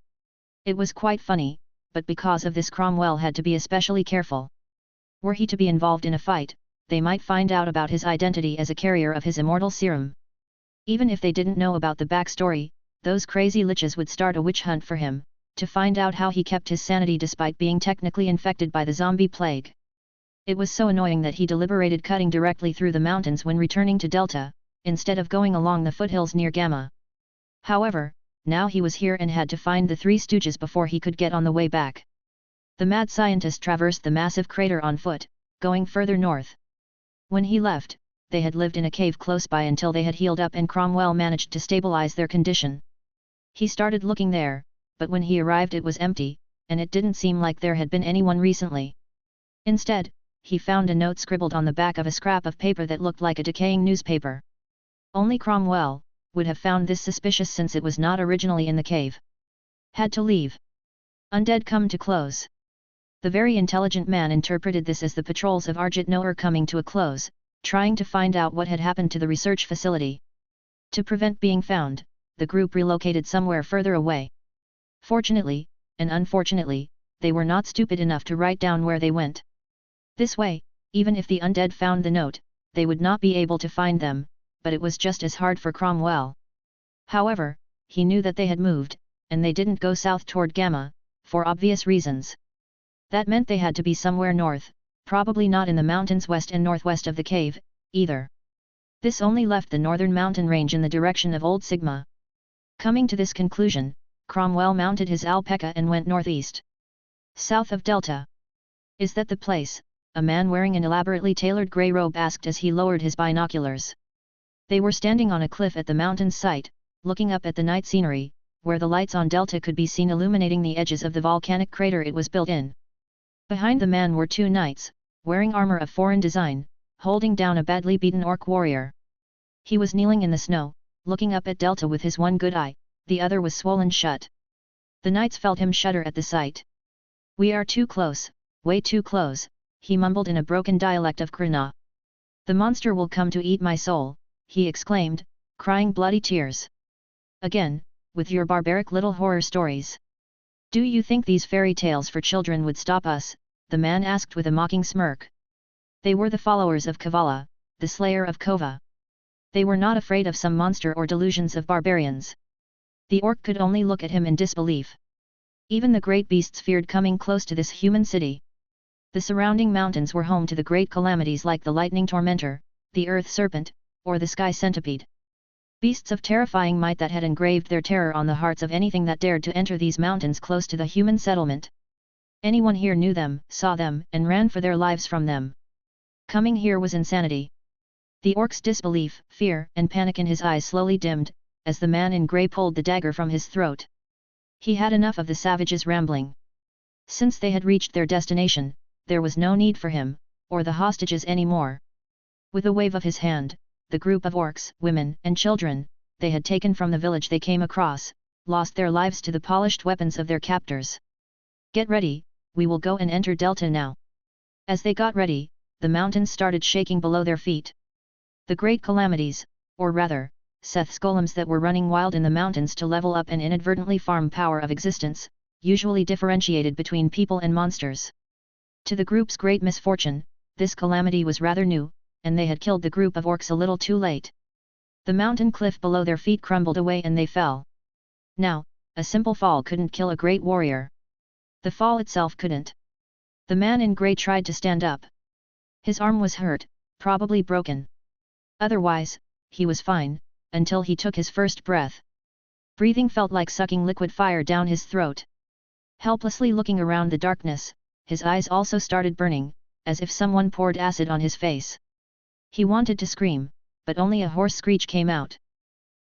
It was quite funny, but because of this Cromwell had to be especially careful. Were he to be involved in a fight, they might find out about his identity as a carrier of his immortal serum. Even if they didn't know about the backstory, those crazy liches would start a witch hunt for him, to find out how he kept his sanity despite being technically infected by the zombie plague. It was so annoying that he deliberated cutting directly through the mountains when returning to Delta, instead of going along the foothills near Gamma. However, now he was here and had to find the Three Stooges before he could get on the way back. The mad scientist traversed the massive crater on foot, going further north. When he left, they had lived in a cave close by until they had healed up and Cromwell managed to stabilize their condition. He started looking there, but when he arrived it was empty, and it didn't seem like there had been anyone recently. Instead, he found a note scribbled on the back of a scrap of paper that looked like a decaying newspaper. Only Cromwell would have found this suspicious since it was not originally in the cave. Had to leave. Undead come to close. The very intelligent man interpreted this as the patrols of Arjit Noor coming to a close, trying to find out what had happened to the research facility. To prevent being found, the group relocated somewhere further away. Fortunately, and unfortunately, they were not stupid enough to write down where they went. This way, even if the undead found the note, they would not be able to find them, but it was just as hard for Cromwell. However, he knew that they had moved, and they didn't go south toward Gamma, for obvious reasons. That meant they had to be somewhere north, probably not in the mountains west and northwest of the cave, either. This only left the northern mountain range in the direction of Old Sigma. Coming to this conclusion, Cromwell mounted his alpaca and went northeast. South of Delta. Is that the place? A man wearing an elaborately tailored grey robe asked as he lowered his binoculars. They were standing on a cliff at the mountain's site, looking up at the night scenery, where the lights on Delta could be seen illuminating the edges of the volcanic crater it was built in. Behind the man were two knights, wearing armor of foreign design, holding down a badly beaten orc warrior. He was kneeling in the snow, looking up at Delta with his one good eye, the other was swollen shut. The knights felt him shudder at the sight. "We are too close, way too close," he mumbled in a broken dialect of Krna. "The monster will come to eat my soul," he exclaimed, crying bloody tears. "Again, with your barbaric little horror stories. Do you think these fairy tales for children would stop us?" the man asked with a mocking smirk. They were the followers of Kavala, the slayer of Kova. They were not afraid of some monster or delusions of barbarians. The orc could only look at him in disbelief. Even the great beasts feared coming close to this human city. The surrounding mountains were home to the great calamities like the lightning tormentor, the earth serpent, or the sky centipede. Beasts of terrifying might that had engraved their terror on the hearts of anything that dared to enter these mountains close to the human settlement. Anyone here knew them, saw them, and ran for their lives from them. Coming here was insanity. The orc's disbelief, fear, and panic in his eyes slowly dimmed, as the man in grey pulled the dagger from his throat. He had enough of the savages' rambling. Since they had reached their destination, there was no need for him, or the hostages anymore. With a wave of his hand, the group of orcs, women, and children, they had taken from the village they came across, lost their lives to the polished weapons of their captors. "Get ready, we will go and enter Delta now." As they got ready, the mountains started shaking below their feet. The great calamities, or rather, Seth's golems that were running wild in the mountains to level up and inadvertently farm power of existence, usually differentiated between people and monsters. To the group's great misfortune, this calamity was rather new, and they had killed the group of orcs a little too late. The mountain cliff below their feet crumbled away and they fell. Now, a simple fall couldn't kill a great warrior. The fall itself couldn't. The man in grey tried to stand up. His arm was hurt, probably broken. Otherwise, he was fine, until he took his first breath. Breathing felt like sucking liquid fire down his throat. Helplessly looking around the darkness, his eyes also started burning, as if someone poured acid on his face. He wanted to scream, but only a hoarse screech came out.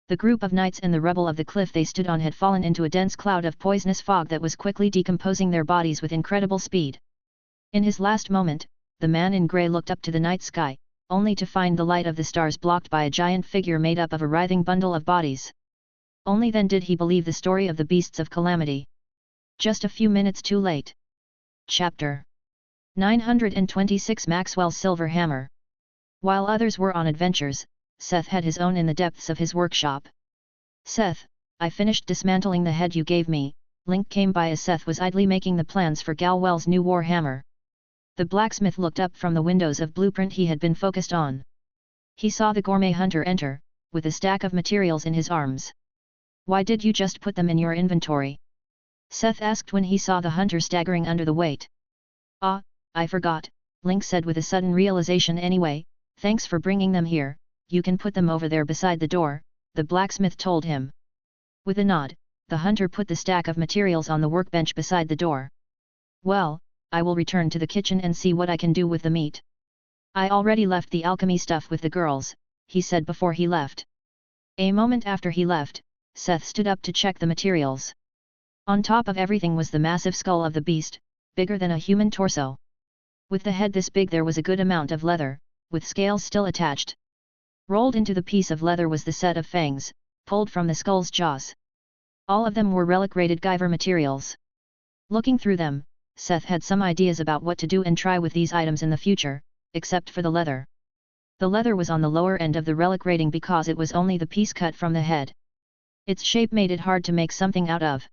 The group of knights and the rubble of the cliff they stood on had fallen into a dense cloud of poisonous fog that was quickly decomposing their bodies with incredible speed. In his last moment, the man in grey looked up to the night sky, only to find the light of the stars blocked by a giant figure made up of a writhing bundle of bodies. Only then did he believe the story of the beasts of calamity. Just a few minutes too late. Chapter 926 Maxwell's Silver Hammer. While others were on adventures, Seth had his own in the depths of his workshop. "Seth, I finished dismantling the head you gave me," Link came by as Seth was idly making the plans for Galwell's new war hammer. The blacksmith looked up from the windows of blueprint he had been focused on. He saw the gourmet hunter enter, with a stack of materials in his arms. "Why did you just put them in your inventory?" Seth asked when he saw the hunter staggering under the weight. "Ah, I forgot," Link said with a sudden realization. "Anyway, thanks for bringing them here, you can put them over there beside the door," the blacksmith told him. With a nod, the hunter put the stack of materials on the workbench beside the door. "Well, I will return to the kitchen and see what I can do with the meat. I already left the alchemy stuff with the girls," he said before he left. A moment after he left, Seth stood up to check the materials. On top of everything was the massive skull of the beast, bigger than a human torso. With the head this big there was a good amount of leather, with scales still attached. Rolled into the piece of leather was the set of fangs, pulled from the skull's jaws. All of them were relic-rated Guyver materials. Looking through them, Seth had some ideas about what to do and try with these items in the future, except for the leather. The leather was on the lower end of the relic rating because it was only the piece cut from the head. Its shape made it hard to make something out of.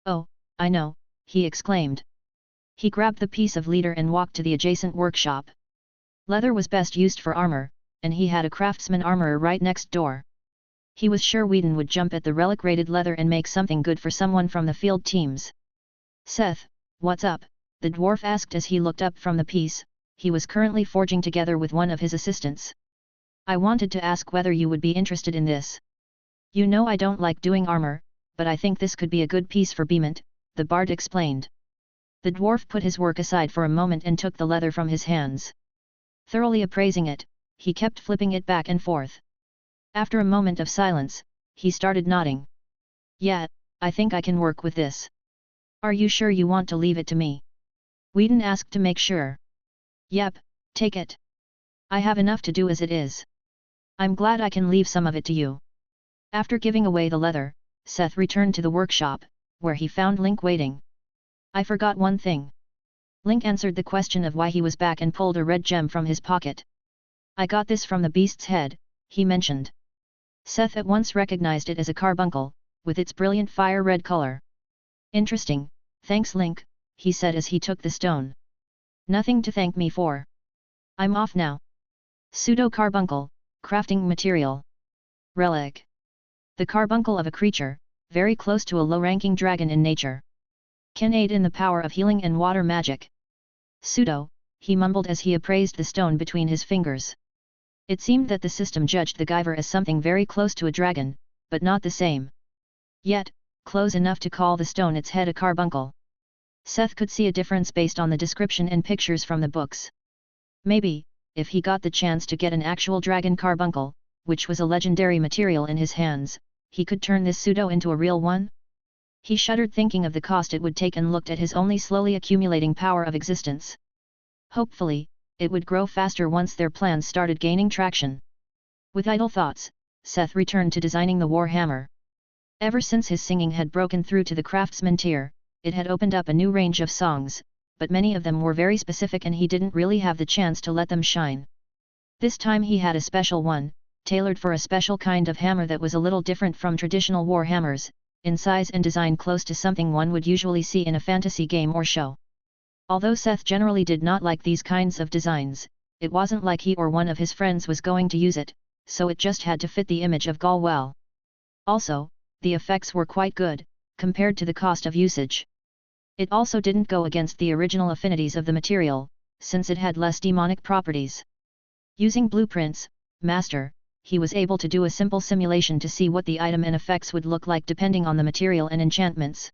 "Oh, I know," he exclaimed. He grabbed the piece of leather and walked to the adjacent workshop. Leather was best used for armor, and he had a craftsman armorer right next door. He was sure Whedon would jump at the relic-rated leather and make something good for someone from the field teams. "Seth, what's up?" the dwarf asked as he looked up from the piece he was currently forging together with one of his assistants. "I wanted to ask whether you would be interested in this. You know I don't like doing armor, but I think this could be a good piece for Beemont," the bard explained. The dwarf put his work aside for a moment and took the leather from his hands. Thoroughly appraising it, he kept flipping it back and forth. After a moment of silence, he started nodding. "Yeah, I think I can work with this. Are you sure you want to leave it to me?" Whedon asked to make sure. "Yep, take it. I have enough to do as it is. I'm glad I can leave some of it to you." After giving away the leather, Seth returned to the workshop, where he found Link waiting. "I forgot one thing." Link answered the question of why he was back and pulled a red gem from his pocket. "I got this from the beast's head," he mentioned. Seth at once recognized it as a carbuncle, with its brilliant fire-red color. "Interesting, thanks Link," he said as he took the stone. "Nothing to thank me for. I'm off now." Pseudo-carbuncle, crafting material. Relic. The carbuncle of a creature, very close to a low-ranking dragon in nature. Can aid in the power of healing and water magic. Pseudo, he mumbled as he appraised the stone between his fingers. It seemed that the system judged the Guyver as something very close to a dragon, but not the same. Yet, close enough to call the stone its head a carbuncle. Seth could see a difference based on the description and pictures from the books. Maybe, if he got the chance to get an actual dragon carbuncle, which was a legendary material in his hands, he could turn this pseudo into a real one? He shuddered thinking of the cost it would take and looked at his only slowly accumulating power of existence. Hopefully, it would grow faster once their plans started gaining traction. With idle thoughts, Seth returned to designing the war hammer. Ever since his singing had broken through to the craftsman tier, it had opened up a new range of songs, but many of them were very specific and he didn't really have the chance to let them shine. This time he had a special one, tailored for a special kind of hammer that was a little different from traditional war hammers, in size and design close to something one would usually see in a fantasy game or show. Although Seth generally did not like these kinds of designs, it wasn't like he or one of his friends was going to use it, so it just had to fit the image of Gaul well. Also, the effects were quite good, compared to the cost of usage. It also didn't go against the original affinities of the material, since it had less demonic properties. Using blueprints, Master, he was able to do a simple simulation to see what the item and effects would look like depending on the material and enchantments.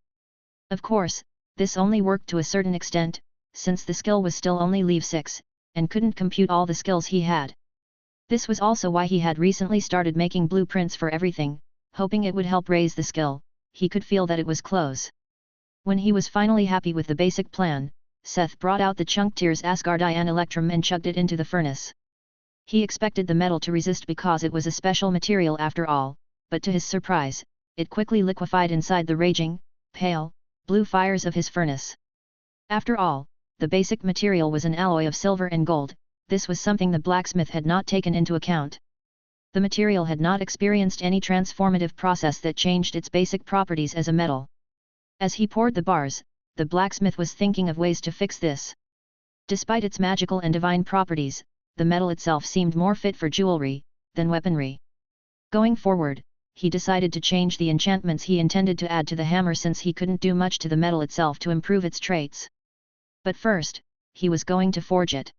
Of course, this only worked to a certain extent, since the skill was still only level 6, and couldn't compute all the skills he had. This was also why he had recently started making blueprints for everything, hoping it would help raise the skill. He could feel that it was close. When he was finally happy with the basic plan, Seth brought out the Chunktier's Asgardian Electrum and chugged it into the furnace. He expected the metal to resist because it was a special material after all, but to his surprise, it quickly liquefied inside the raging, pale, blue fires of his furnace. After all, the basic material was an alloy of silver and gold. This was something the blacksmith had not taken into account. The material had not experienced any transformative process that changed its basic properties as a metal. As he poured the bars, the blacksmith was thinking of ways to fix this. Despite its magical and divine properties, the metal itself seemed more fit for jewelry than weaponry. Going forward, he decided to change the enchantments he intended to add to the hammer since he couldn't do much to the metal itself to improve its traits. But first, he was going to forge it.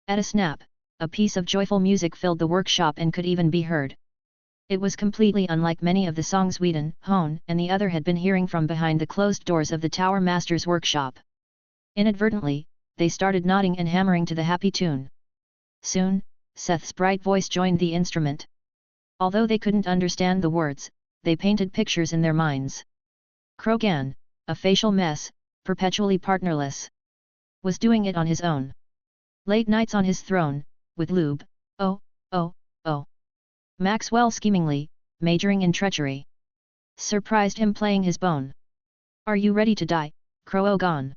At a snap, a piece of joyful music filled the workshop and could even be heard. It was completely unlike many of the songs Whedon, Hone, and the other had been hearing from behind the closed doors of the Tower Master's workshop. Inadvertently, they started nodding and hammering to the happy tune. Soon, Seth's bright voice joined the instrument. Although they couldn't understand the words, they painted pictures in their minds. Krogan, a facial mess, perpetually partnerless, was doing it on his own. Late nights on his throne, with lube, oh. Maxwell schemingly, majoring in treachery. Surprised him playing his bone. Are you ready to die, Krogan?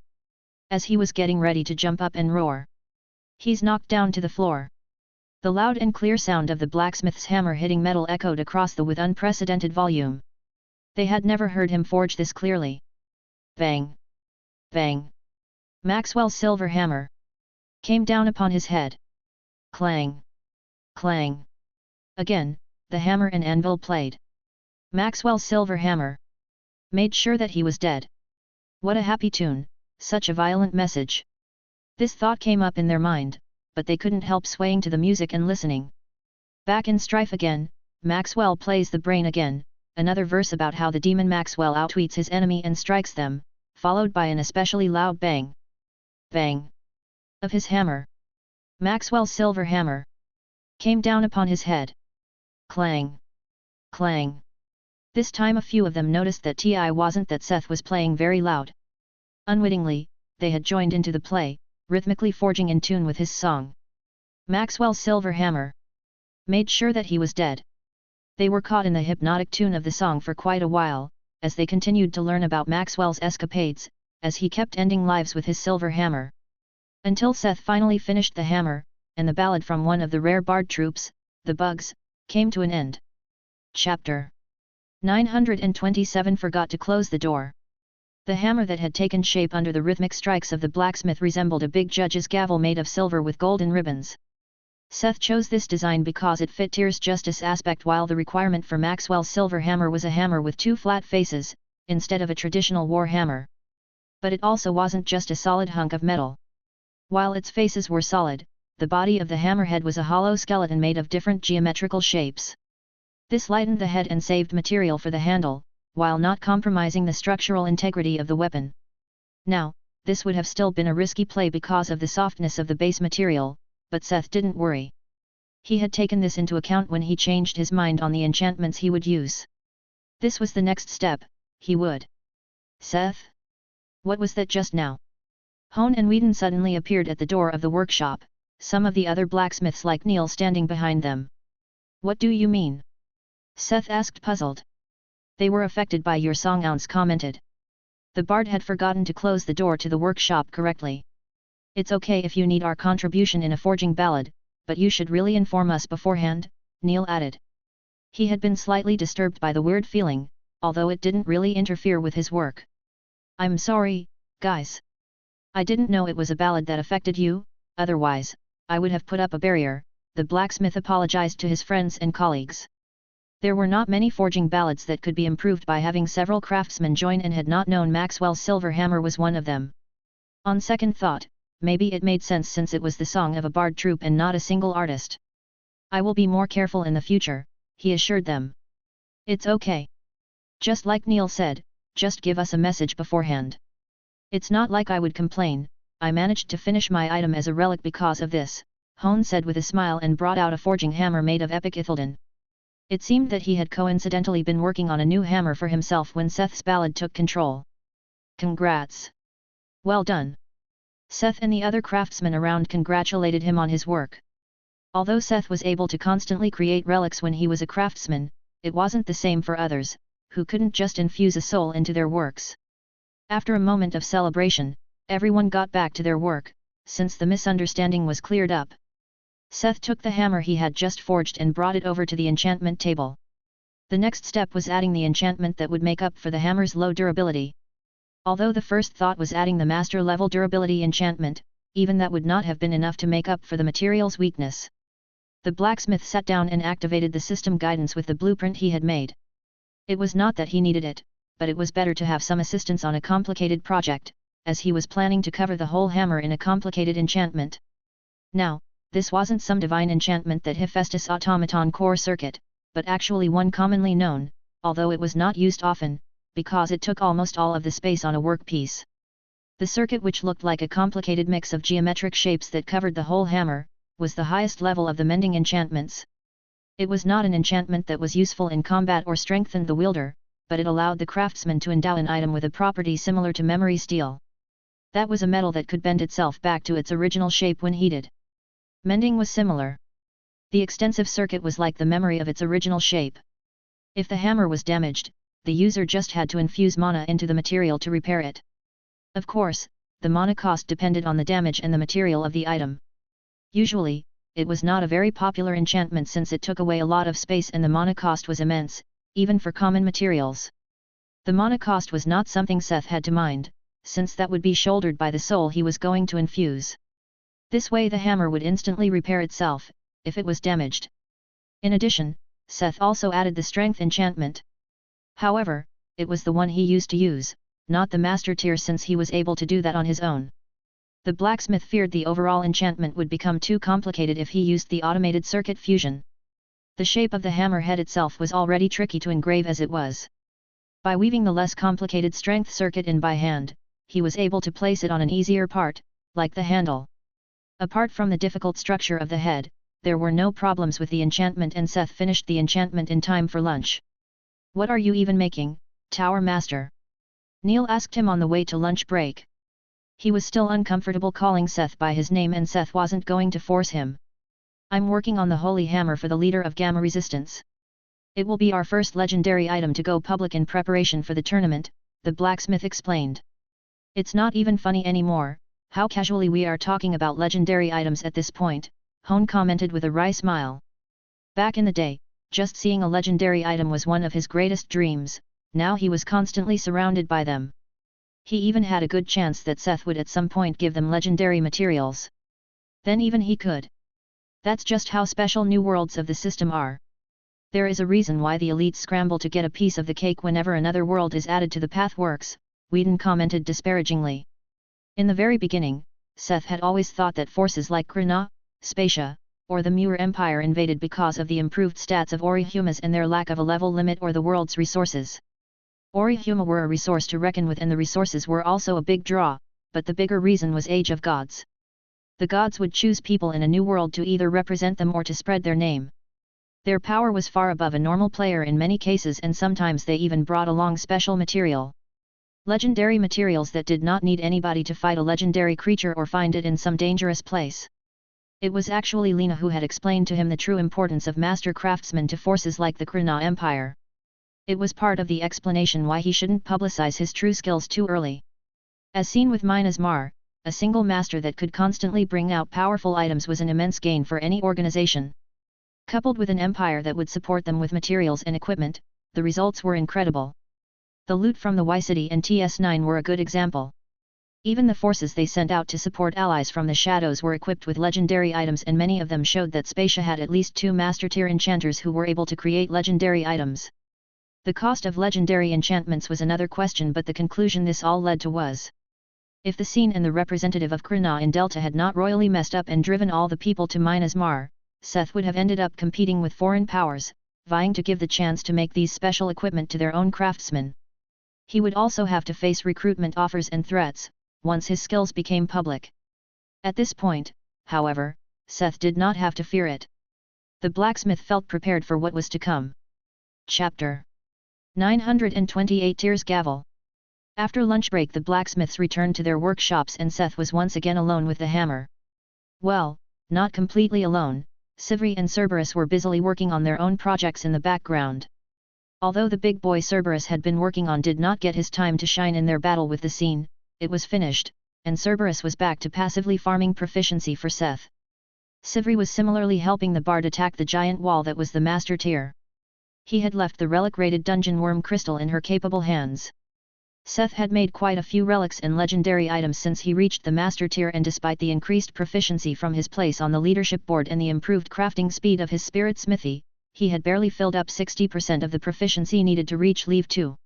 As he was getting ready to jump up and roar. He's knocked down to the floor. The loud and clear sound of the blacksmith's hammer hitting metal echoed across the with unprecedented volume. They had never heard him forge this clearly. Bang! Bang! Maxwell's silver hammer came down upon his head. Clang! Clang! Again, the hammer and anvil played. Maxwell's silver hammer made sure that he was dead. What a happy tune, such a violent message. This thought came up in their mind, but they couldn't help swaying to the music and listening. Back in strife again, Maxwell plays the brain again, another verse about how the demon Maxwell outwits his enemy and strikes them, followed by an especially loud bang. Bang! Of his hammer. Maxwell's silver hammer came down upon his head. Clang! Clang! This time a few of them noticed that it wasn't that Seth was playing very loud. Unwittingly, they had joined into the play, rhythmically forging in tune with his song. Maxwell's silver hammer made sure that he was dead. They were caught in the hypnotic tune of the song for quite a while, as they continued to learn about Maxwell's escapades, as he kept ending lives with his silver hammer. Until Seth finally finished the hammer, and the ballad from one of the rare bard troops, The Bugs, came to an end. Chapter 927 Forgot to close the door. The hammer that had taken shape under the rhythmic strikes of the blacksmith resembled a big judge's gavel made of silver with golden ribbons. Seth chose this design because it fit Tyr's justice aspect, while the requirement for Maxwell's silver hammer was a hammer with two flat faces, instead of a traditional war hammer. But it also wasn't just a solid hunk of metal. While its faces were solid, the body of the hammerhead was a hollow skeleton made of different geometrical shapes. This lightened the head and saved material for the handle, while not compromising the structural integrity of the weapon. Now, this would have still been a risky play because of the softness of the base material, but Seth didn't worry. He had taken this into account when he changed his mind on the enchantments he would use. This was the next step, he would. Seth? What was that just now? Hone and Whedon suddenly appeared at the door of the workshop, some of the other blacksmiths like Neil standing behind them. What do you mean? Seth asked, puzzled. They were affected by your song, Ounce commented. The bard had forgotten to close the door to the workshop correctly. It's okay if you need our contribution in a forging ballad, but you should really inform us beforehand, Neil added. He had been slightly disturbed by the weird feeling, although it didn't really interfere with his work. I'm sorry, guys. I didn't know it was a ballad that affected you, otherwise, I would have put up a barrier, the blacksmith apologized to his friends and colleagues. There were not many forging ballads that could be improved by having several craftsmen join, and had not known Maxwell's silver hammer was one of them. On second thought, maybe it made sense since it was the song of a bard troupe and not a single artist. I will be more careful in the future, he assured them. It's okay. Just like Neil said, just give us a message beforehand. It's not like I would complain, I managed to finish my item as a relic because of this, Hone said with a smile and brought out a forging hammer made of epic Ithilden. It seemed that he had coincidentally been working on a new hammer for himself when Seth's ballad took control. Congrats! Well done! Seth and the other craftsmen around congratulated him on his work. Although Seth was able to constantly create relics when he was a craftsman, it wasn't the same for others, who couldn't just infuse a soul into their works. After a moment of celebration, everyone got back to their work, since the misunderstanding was cleared up. Seth took the hammer he had just forged and brought it over to the enchantment table. The next step was adding the enchantment that would make up for the hammer's low durability. Although the first thought was adding the master level durability enchantment, even that would not have been enough to make up for the material's weakness. The blacksmith sat down and activated the system guidance with the blueprint he had made. It was not that he needed it, but it was better to have some assistance on a complicated project, as he was planning to cover the whole hammer in a complicated enchantment. Now, this wasn't some divine enchantment that Hephaestus automaton core circuit, but actually one commonly known, although it was not used often, because it took almost all of the space on a workpiece. The circuit, which looked like a complicated mix of geometric shapes that covered the whole hammer, was the highest level of the mending enchantments. It was not an enchantment that was useful in combat or strengthened the wielder, but it allowed the craftsman to endow an item with a property similar to memory steel. That was a metal that could bend itself back to its original shape when heated. Mending was similar. The extensive circuit was like the memory of its original shape. If the hammer was damaged, the user just had to infuse mana into the material to repair it. Of course, the mana cost depended on the damage and the material of the item. Usually, it was not a very popular enchantment since it took away a lot of space and the mana cost was immense, even for common materials. The mana cost was not something Seth had to mind, since that would be shouldered by the soul he was going to infuse. This way the hammer would instantly repair itself, if it was damaged. In addition, Seth also added the strength enchantment. However, it was the one he used to use, not the master tier, since he was able to do that on his own. The blacksmith feared the overall enchantment would become too complicated if he used the automated circuit fusion. The shape of the hammer head itself was already tricky to engrave as it was. By weaving the less complicated strength circuit in by hand, he was able to place it on an easier part, like the handle. Apart from the difficult structure of the head, there were no problems with the enchantment, and Seth finished the enchantment in time for lunch. "What are you even making, Tower Master?" Neil asked him on the way to lunch break. He was still uncomfortable calling Seth by his name, and Seth wasn't going to force him. "I'm working on the Holy Hammer for the leader of Gamma Resistance. It will be our first legendary item to go public in preparation for the tournament," the blacksmith explained. "It's not even funny anymore, how casually we are talking about legendary items at this point," Hone commented with a wry smile. Back in the day, just seeing a legendary item was one of his greatest dreams. Now he was constantly surrounded by them. He even had a good chance that Seth would at some point give them legendary materials. Then even he could. That's just how special new worlds of the system are. There is a reason why the elites scramble to get a piece of the cake whenever another world is added to the pathworks, Whedon commented disparagingly. In the very beginning, Seth had always thought that forces like Krina, Spacia, or the Muir Empire invaded because of the improved stats of Orihumas and their lack of a level limit or the world's resources. Orihuma were a resource to reckon with, and the resources were also a big draw, but the bigger reason was Age of Gods. The gods would choose people in a new world to either represent them or to spread their name. Their power was far above a normal player in many cases, and sometimes they even brought along special material. Legendary materials that did not need anybody to fight a legendary creature or find it in some dangerous place. It was actually Lena who had explained to him the true importance of master craftsmen to forces like the Krina Empire. It was part of the explanation why he shouldn't publicize his true skills too early. As seen with Minas Mar, a single master that could constantly bring out powerful items was an immense gain for any organization. Coupled with an empire that would support them with materials and equipment, the results were incredible. The loot from the Y-City and TS9 were a good example. Even the forces they sent out to support allies from the shadows were equipped with legendary items, and many of them showed that Spacia had at least 2 master-tier enchanters who were able to create legendary items. The cost of legendary enchantments was another question, but the conclusion this all led to was: if the scene and the representative of Krina in Delta had not royally messed up and driven all the people to Minas Mar, Seth would have ended up competing with foreign powers, vying to give the chance to make these special equipment to their own craftsmen. He would also have to face recruitment offers and threats, once his skills became public. At this point, however, Seth did not have to fear it. The blacksmith felt prepared for what was to come. Chapter 928 Tears Gavel. After lunch break, the blacksmiths returned to their workshops and Seth was once again alone with the hammer. Well, not completely alone, Sivri and Cerberus were busily working on their own projects in the background. Although the big boy Cerberus had been working on did not get his time to shine in their battle with the scene, it was finished, and Cerberus was back to passively farming proficiency for Seth. Sivri was similarly helping the bard attack the giant wall that was the master tier. He had left the relic-rated dungeon worm crystal in her capable hands. Seth had made quite a few relics and legendary items since he reached the master tier, and despite the increased proficiency from his place on the leadership board and the improved crafting speed of his spirit smithy, he had barely filled up 60% of the proficiency needed to reach Level 2.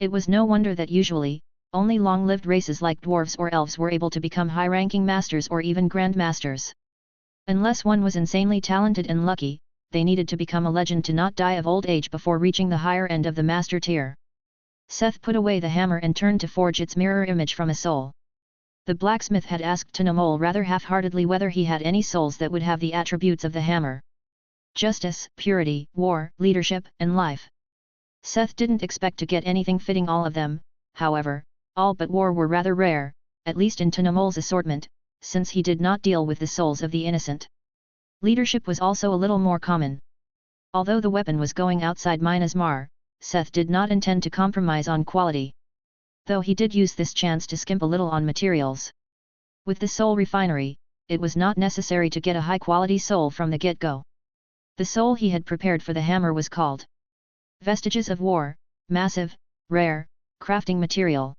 It was no wonder that usually, only long-lived races like dwarves or elves were able to become high-ranking masters or even grandmasters. Unless one was insanely talented and lucky, they needed to become a legend to not die of old age before reaching the higher end of the master tier. Seth put away the hammer and turned to forge its mirror image from a soul. The blacksmith had asked Nomole rather half-heartedly whether he had any souls that would have the attributes of the hammer: justice, purity, war, leadership, and life. Seth didn't expect to get anything fitting all of them, however, all but war were rather rare, at least in Nomole's assortment, since he did not deal with the souls of the innocent. Leadership was also a little more common. Although the weapon was going outside Mina's Mar, Seth did not intend to compromise on quality. Though he did use this chance to skimp a little on materials. With the soul refinery, it was not necessary to get a high-quality soul from the get-go. The soul he had prepared for the hammer was called Vestiges of War, massive, rare, crafting material.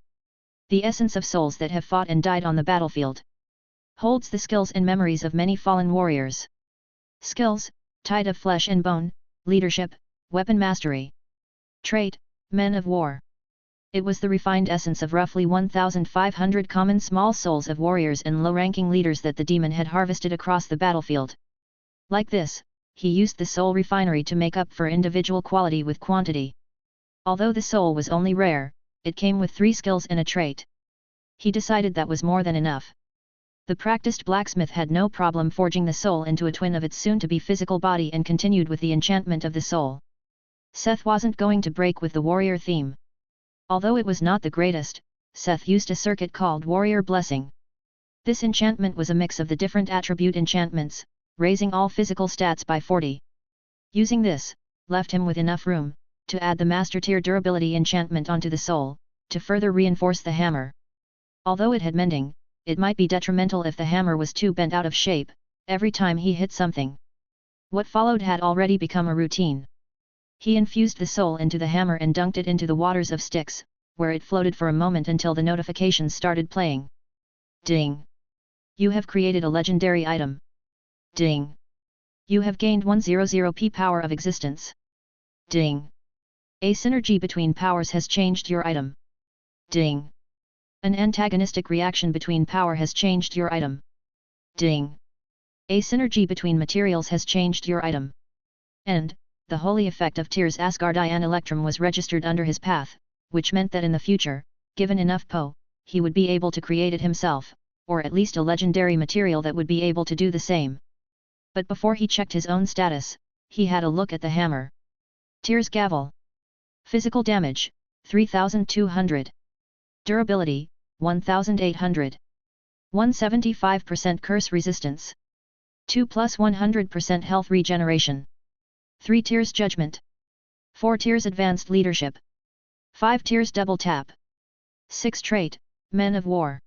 The essence of souls that have fought and died on the battlefield. Holds the skills and memories of many fallen warriors. Skills: Tide of Flesh and Bone, Leadership, Weapon Mastery. Trait: Men of War. It was the refined essence of roughly 1,500 common small souls of warriors and low-ranking leaders that the demon had harvested across the battlefield. Like this, he used the soul refinery to make up for individual quality with quantity. Although the soul was only rare, it came with 3 skills and a trait. He decided that was more than enough. The practiced blacksmith had no problem forging the soul into a twin of its soon-to-be physical body and continued with the enchantment of the soul. Seth wasn't going to break with the warrior theme. Although it was not the greatest, Seth used a circuit called Warrior Blessing. This enchantment was a mix of the different attribute enchantments, raising all physical stats by 40. Using this, left him with enough room to add the master tier durability enchantment onto the soul, to further reinforce the hammer. Although it had mending, it might be detrimental if the hammer was too bent out of shape every time he hit something. What followed had already become a routine. He infused the soul into the hammer and dunked it into the waters of Styx, where it floated for a moment until the notifications started playing. Ding! You have created a legendary item. Ding! You have gained 100p power of existence. Ding! A synergy between powers has changed your item. Ding! An antagonistic reaction between power has changed your item. Ding! A synergy between materials has changed your item. And, the holy effect of Tyr's Asgardian Electrum was registered under his path, which meant that in the future, given enough Po, he would be able to create it himself, or at least a legendary material that would be able to do the same. But before he checked his own status, he had a look at the hammer. Tyr's Gavel. Physical damage, 3,200. Durability, 1,800. 175% curse resistance. 2 plus 100% health regeneration. 3 tiers judgment. 4 tiers advanced leadership. 5 tiers double tap. 6 trait, Men of War.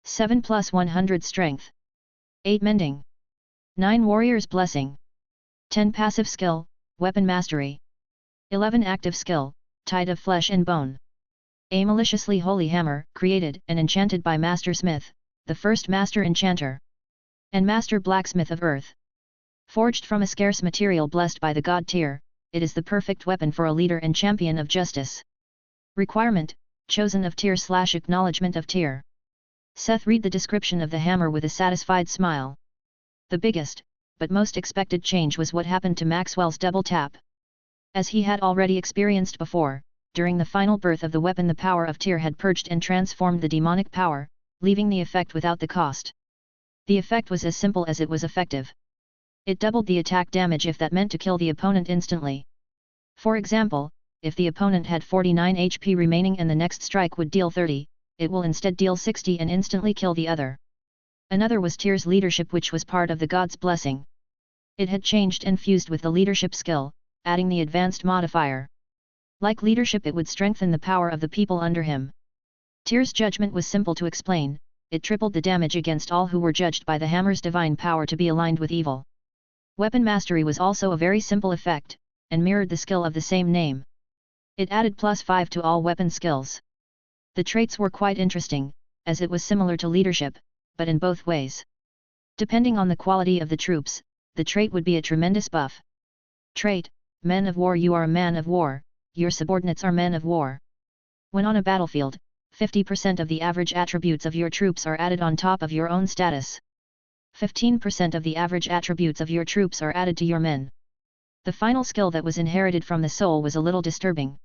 7 plus 100 strength. 8 mending. 9 warrior's blessing. 10 passive skill, weapon mastery. 11 active skill, Tide of Flesh and Bone. A maliciously holy hammer, created and enchanted by Master Smith, the first Master Enchanter. And Master Blacksmith of Earth. Forged from a scarce material blessed by the God tier, it is the perfect weapon for a leader and champion of justice. Requirement: chosen of tier/acknowledgement of tier. Seth read the description of the hammer with a satisfied smile. The biggest, but most expected change was what happened to Maxwell's double tap. As he had already experienced before, during the final birth of the weapon, the power of tier had purged and transformed the demonic power, leaving the effect without the cost. The effect was as simple as it was effective. It doubled the attack damage if that meant to kill the opponent instantly. For example, if the opponent had 49 HP remaining and the next strike would deal 30, it will instead deal 60 and instantly kill the other. Another was Tyr's leadership, which was part of the God's blessing. It had changed and fused with the leadership skill, adding the advanced modifier. Like leadership, it would strengthen the power of the people under him. Tyr's judgment was simple to explain: it tripled the damage against all who were judged by the hammer's divine power to be aligned with evil. Weapon mastery was also a very simple effect, and mirrored the skill of the same name. It added +5 to all weapon skills. The traits were quite interesting, as it was similar to leadership, but in both ways. Depending on the quality of the troops, the trait would be a tremendous buff. Trait: Men of War. You are a man of war, your subordinates are men of war. When on a battlefield, 50% of the average attributes of your troops are added on top of your own status. 15% of the average attributes of your troops are added to your men. The final skill that was inherited from the soul was a little disturbing.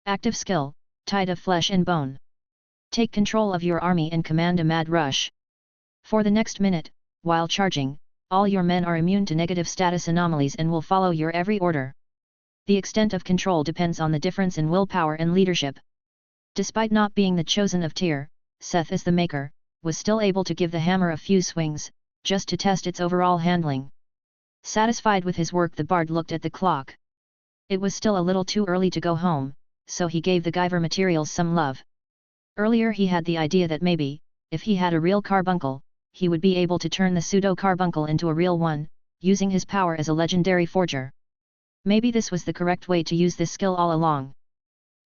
Active skill: Tide of Flesh and Bone. Take control of your army and command a mad rush. For the next minute, while charging, all your men are immune to negative status anomalies and will follow your every order. The extent of control depends on the difference in willpower and leadership. Despite not being the chosen of Tyr, Seth as the maker, was still able to give the hammer a few swings, just to test its overall handling. Satisfied with his work, the bard looked at the clock. It was still a little too early to go home, so he gave the Guyver materials some love. Earlier he had the idea that maybe, if he had a real carbuncle, he would be able to turn the pseudo-carbuncle into a real one, using his power as a legendary forger. Maybe this was the correct way to use this skill all along.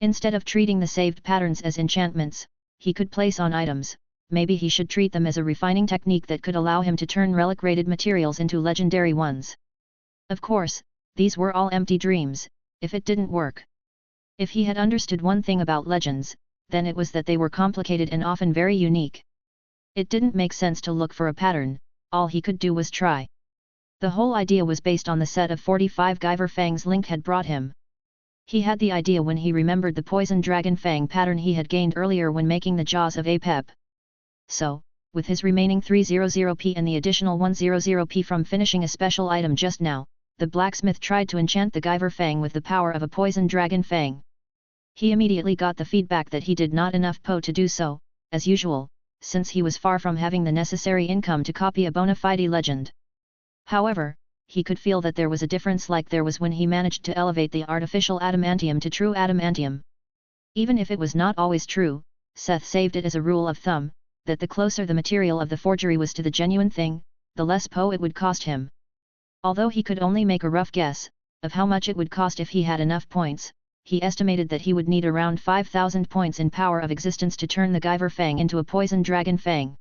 Instead of treating the saved patterns as enchantments, he could place on items, maybe he should treat them as a refining technique that could allow him to turn relic-rated materials into legendary ones. Of course, these were all empty dreams, if it didn't work. If he had understood one thing about legends, then it was that they were complicated and often very unique. It didn't make sense to look for a pattern, all he could do was try. The whole idea was based on the set of 45 Guyver fangs Link had brought him. He had the idea when he remembered the poison dragon fang pattern he had gained earlier when making the jaws of Apep. So, with his remaining 300p and the additional 100p from finishing a special item just now, the blacksmith tried to enchant the Guyver fang with the power of a poison dragon fang. He immediately got the feedback that he did not enough po to do so, as usual, since he was far from having the necessary income to copy a bona fide legend. However, he could feel that there was a difference like there was when he managed to elevate the artificial adamantium to true adamantium. Even if it was not always true, Seth saved it as a rule of thumb, that the closer the material of the forgery was to the genuine thing, the less po it would cost him. Although he could only make a rough guess of how much it would cost if he had enough points, he estimated that he would need around 5,000 points in power of existence to turn the Guyver fang into a poison dragon fang.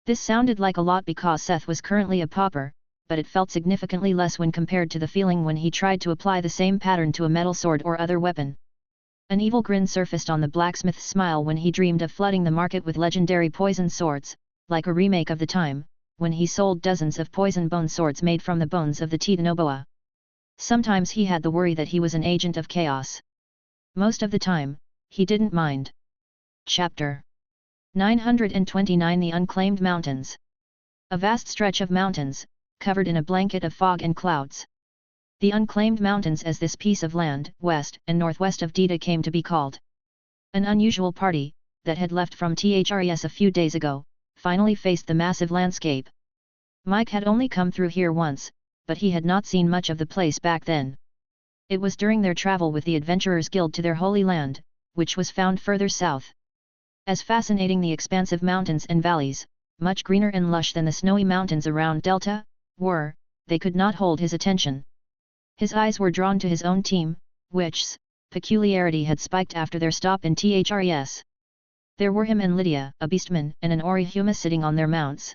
This sounded like a lot because Seth was currently a pauper, but it felt significantly less when compared to the feeling when he tried to apply the same pattern to a metal sword or other weapon. An evil grin surfaced on the blacksmith's smile when he dreamed of flooding the market with legendary poison swords, like a remake of the time when he sold dozens of poison bone swords made from the bones of the Titanoboa. Sometimes he had the worry that he was an agent of chaos. Most of the time, he didn't mind. Chapter 929 The Unclaimed Mountains. A vast stretch of mountains, covered in a blanket of fog and clouds. The Unclaimed Mountains, as this piece of land, west and northwest of Dita, came to be called. An unusual party, that had left from THRES a few days ago, finally faced the massive landscape. Mike had only come through here once, but he had not seen much of the place back then. It was during their travel with the Adventurers Guild to their Holy Land, which was found further south. As fascinating the expansive mountains and valleys, much greener and lush than the snowy mountains around Delta, were, they could not hold his attention. His eyes were drawn to his own team, which's peculiarity had spiked after their stop in THRES. There were him and Lydia, a beastman, and an Orihuma sitting on their mounts.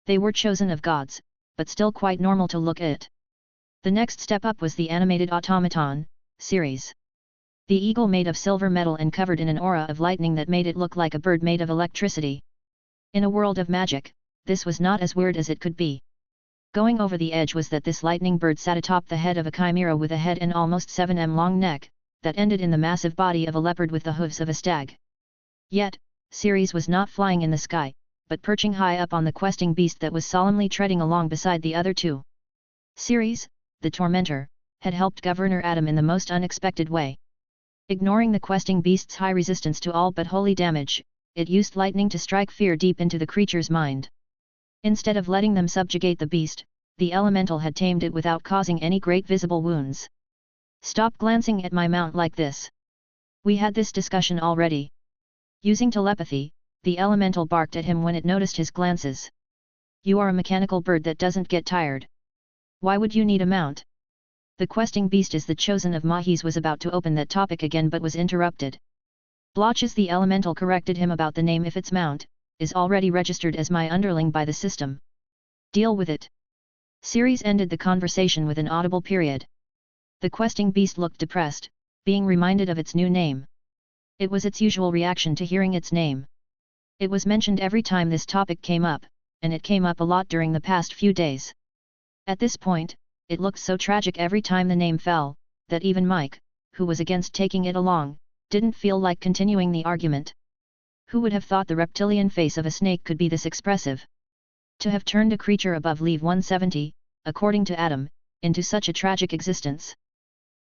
They were chosen of gods, but still quite normal to look at. The next step up was the animated automaton, Ceres. The eagle made of silver metal and covered in an aura of lightning that made it look like a bird made of electricity. In a world of magic, this was not as weird as it could be. Going over the edge was that this lightning bird sat atop the head of a chimera with a head and almost 7 long neck, that ended in the massive body of a leopard with the hooves of a stag. Yet, Ceres was not flying in the sky, but perching high up on the questing beast that was solemnly treading along beside the other two. Ceres, the tormentor, had helped Governor Adam in the most unexpected way. Ignoring the questing beast's high resistance to all but holy damage, it used lightning to strike fear deep into the creature's mind. Instead of letting them subjugate the beast, the elemental had tamed it without causing any great visible wounds. "Stop glancing at my mount like this. We had this discussion already." Using telepathy, the elemental barked at him when it noticed his glances. "You are a mechanical bird that doesn't get tired. Why would you need a mount?" The questing beast is the chosen of Mahis was about to open that topic again but was interrupted. Blotches the elemental corrected him about the name if its mount is already registered as my underling by the system. Deal with it. Ceres ended the conversation with an audible period. The questing beast looked depressed, being reminded of its new name. It was its usual reaction to hearing its name. It was mentioned every time this topic came up, and it came up a lot during the past few days. At this point, it looked so tragic every time the name fell, that even Mike, who was against taking it along, didn't feel like continuing the argument. Who would have thought the reptilian face of a snake could be this expressive? To have turned a creature above Level 170, according to Adam, into such a tragic existence.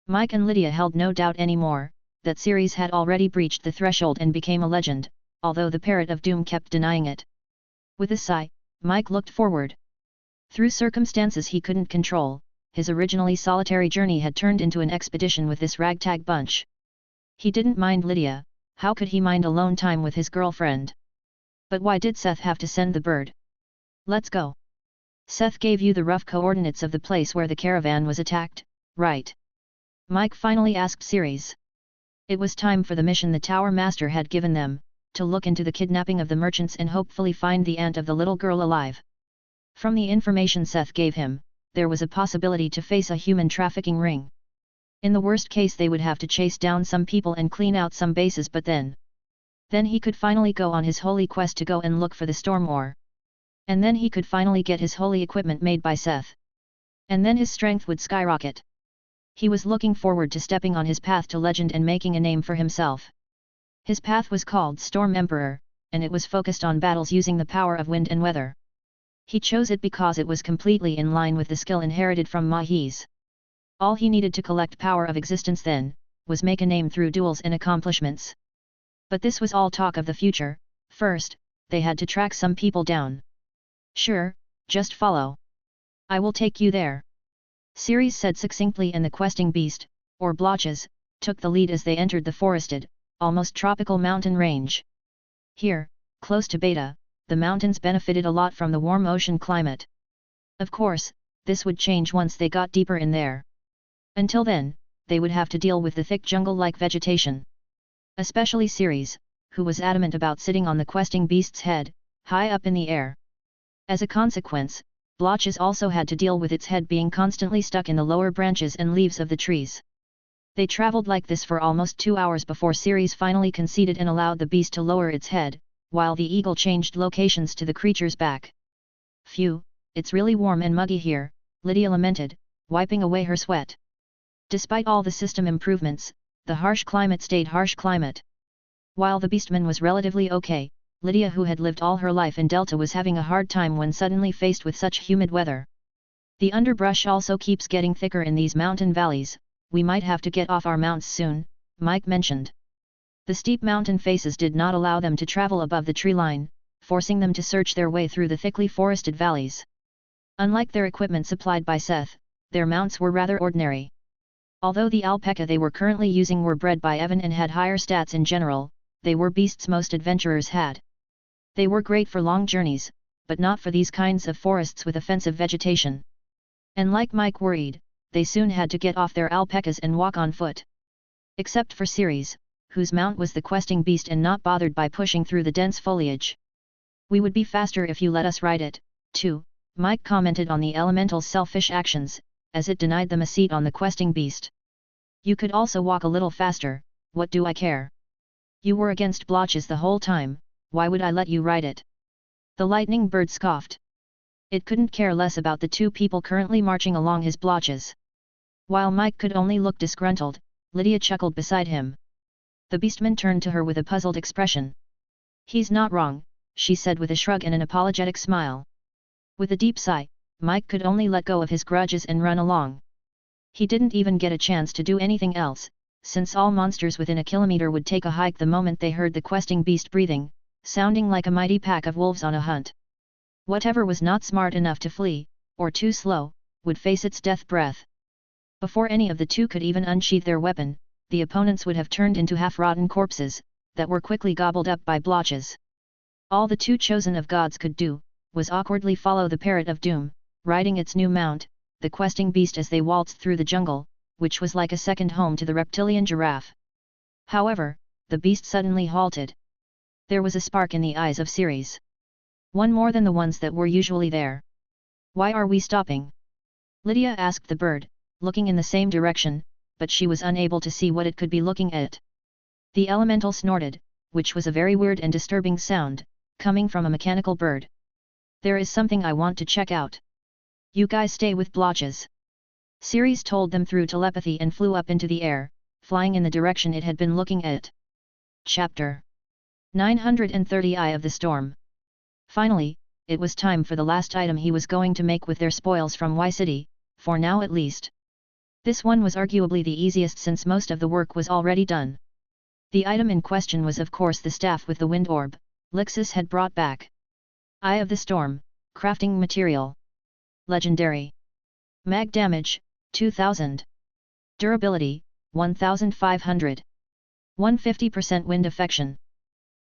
Mike and Lydia held no doubt anymore, that Ceres had already breached the threshold and became a legend, although the Parrot of Doom kept denying it. With a sigh, Mike looked forward. Through circumstances he couldn't control, his originally solitary journey had turned into an expedition with this ragtag bunch. He didn't mind Lydia, how could he mind alone time with his girlfriend? But why did Seth have to send the bird? Let's go. Seth gave you the rough coordinates of the place where the caravan was attacked, right? Mike finally asked Ceres. It was time for the mission the Tower Master had given them, to look into the kidnapping of the merchants and hopefully find the aunt of the little girl alive. From the information Seth gave him, there was a possibility to face a human trafficking ring. In the worst case they would have to chase down some people and clean out some bases, but then he could finally go on his holy quest to go and look for the storm ore. And then he could finally get his holy equipment made by Seth. And then his strength would skyrocket. He was looking forward to stepping on his path to legend and making a name for himself. His path was called Storm Emperor, and it was focused on battles using the power of wind and weather. He chose it because it was completely in line with the skill inherited from Mahis. All he needed to collect power of existence then, was make a name through duels and accomplishments. But this was all talk of the future. First, they had to track some people down. Sure, just follow. I will take you there. Ceres said succinctly, and the questing beast, or Blotches, took the lead as they entered the forested, almost tropical mountain range. Here, close to Beta, the mountains benefited a lot from the warm ocean climate. Of course, this would change once they got deeper in there. Until then, they would have to deal with the thick jungle-like vegetation. Especially Ceres, who was adamant about sitting on the questing beast's head, high up in the air. As a consequence, Blotches also had to deal with its head being constantly stuck in the lower branches and leaves of the trees. They traveled like this for almost 2 hours before Ceres finally conceded and allowed the beast to lower its head, while the eagle changed locations to the creature's back. Phew, it's really warm and muggy here, Lydia lamented, wiping away her sweat. Despite all the system improvements, the harsh climate stayed harsh climate. While the beastman was relatively okay, Lydia, who had lived all her life in Delta, was having a hard time when suddenly faced with such humid weather. The underbrush also keeps getting thicker in these mountain valleys, we might have to get off our mounts soon, Mike mentioned. The steep mountain faces did not allow them to travel above the tree line, forcing them to search their way through the thickly forested valleys. Unlike their equipment supplied by Seth, their mounts were rather ordinary. Although the alpaca they were currently using were bred by Evan and had higher stats in general, they were beasts most adventurers had. They were great for long journeys, but not for these kinds of forests with offensive vegetation. And like Mike worried, they soon had to get off their alpacas and walk on foot. Except for Ceres, whose mount was the questing beast and not bothered by pushing through the dense foliage. We would be faster if you let us ride it, too, Mike commented on the elemental's selfish actions, as it denied them a seat on the questing beast. You could also walk a little faster, what do I care? You were against Blotches the whole time, why would I let you ride it? The lightning bird scoffed. It couldn't care less about the two people currently marching along his Blotches. While Mike could only look disgruntled, Lydia chuckled beside him. The beastman turned to her with a puzzled expression. He's not wrong, she said with a shrug and an apologetic smile. With a deep sigh, Mike could only let go of his grudges and run along. He didn't even get a chance to do anything else, since all monsters within a kilometer would take a hike the moment they heard the questing beast breathing, sounding like a mighty pack of wolves on a hunt. Whatever was not smart enough to flee, or too slow, would face its death breath. Before any of the two could even unsheath their weapon, the opponents would have turned into half-rotten corpses, that were quickly gobbled up by Blotches. All the two chosen of gods could do, was awkwardly follow the Parrot of Doom, riding its new mount, the questing beast, as they waltzed through the jungle, which was like a second home to the reptilian giraffe. However, the beast suddenly halted. There was a spark in the eyes of Ceres. One more than the ones that were usually there. "Why are we stopping?" Lydia asked the bird, looking in the same direction, but she was unable to see what it could be looking at. The elemental snorted, which was a very weird and disturbing sound, coming from a mechanical bird. "There is something I want to check out. You guys stay with blotches." Ceres told them through telepathy and flew up into the air, flying in the direction it had been looking at. Chapter 930 Eye of the Storm. Finally, it was time for the last item he was going to make with their spoils from Y City, for now at least. This one was arguably the easiest since most of the work was already done. The item in question was of course the staff with the wind orb, Lixus had brought back. Eye of the Storm, crafting material. Legendary. Mag damage, 2000. Durability, 1500. 150% wind affection.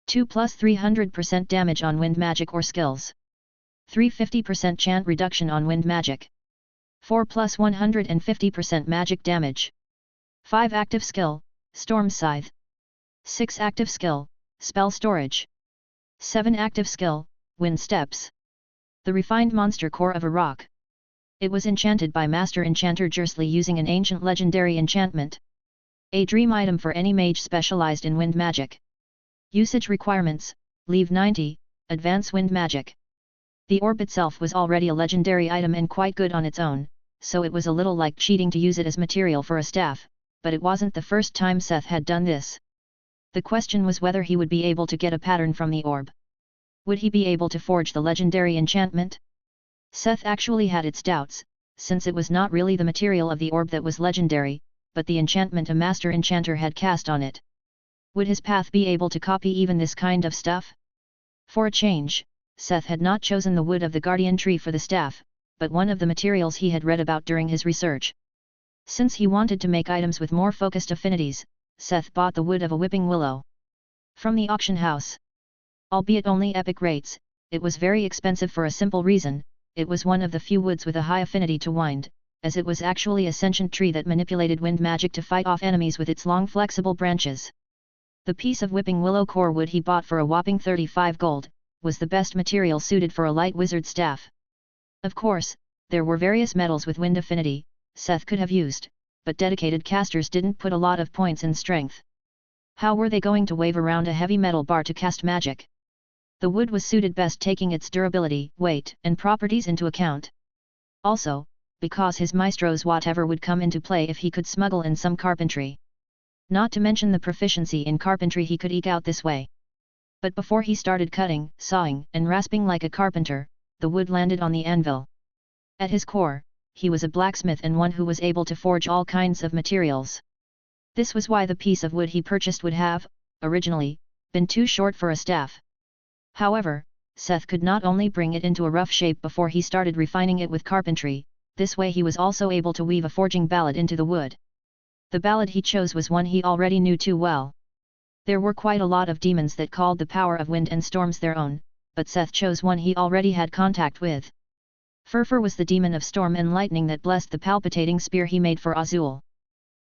2 plus 300% damage on wind magic or skills. 350% chant reduction on wind magic. 4 plus 150% magic damage. 5 active skill, Storm Scythe. 6 active skill, Spell Storage. 7 active skill, Wind Steps. The refined monster core of a rock. It was enchanted by Master Enchanter Jersley using an ancient legendary enchantment. A dream item for any mage specialized in wind magic. Usage requirements, leave 90, advance wind magic. The orb itself was already a legendary item and quite good on its own, so it was a little like cheating to use it as material for a staff, but it wasn't the first time Seth had done this. The question was whether he would be able to get a pattern from the orb. Would he be able to forge the legendary enchantment? Seth actually had its doubts, since it was not really the material of the orb that was legendary, but the enchantment a master enchanter had cast on it. Would his path be able to copy even this kind of stuff? For a change, Seth had not chosen the wood of the guardian tree for the staff, but one of the materials he had read about during his research. Since he wanted to make items with more focused affinities, Seth bought the wood of a whipping willow from the auction house. Albeit only epic rates, it was very expensive for a simple reason. It was one of the few woods with a high affinity to wind, as it was actually a sentient tree that manipulated wind magic to fight off enemies with its long flexible branches. The piece of whipping willow core wood he bought for a whopping 35 gold, was the best material suited for a light wizard staff. Of course, there were various metals with wind affinity, Seth could have used, but dedicated casters didn't put a lot of points in strength. How were they going to wave around a heavy metal bar to cast magic? The wood was suited best taking its durability, weight, and properties into account. Also, because his maestro's whatever would come into play if he could smuggle in some carpentry. Not to mention the proficiency in carpentry he could eke out this way. But before he started cutting, sawing, and rasping like a carpenter, the wood landed on the anvil. At his core, he was a blacksmith and one who was able to forge all kinds of materials. This was why the piece of wood he purchased would have, originally, been too short for a staff. However, Seth could not only bring it into a rough shape before he started refining it with carpentry, this way he was also able to weave a forging ballad into the wood. The ballad he chose was one he already knew too well. There were quite a lot of demons that called the power of wind and storms their own, but Seth chose one he already had contact with. Furfur was the demon of storm and lightning that blessed the palpitating spear he made for Azul.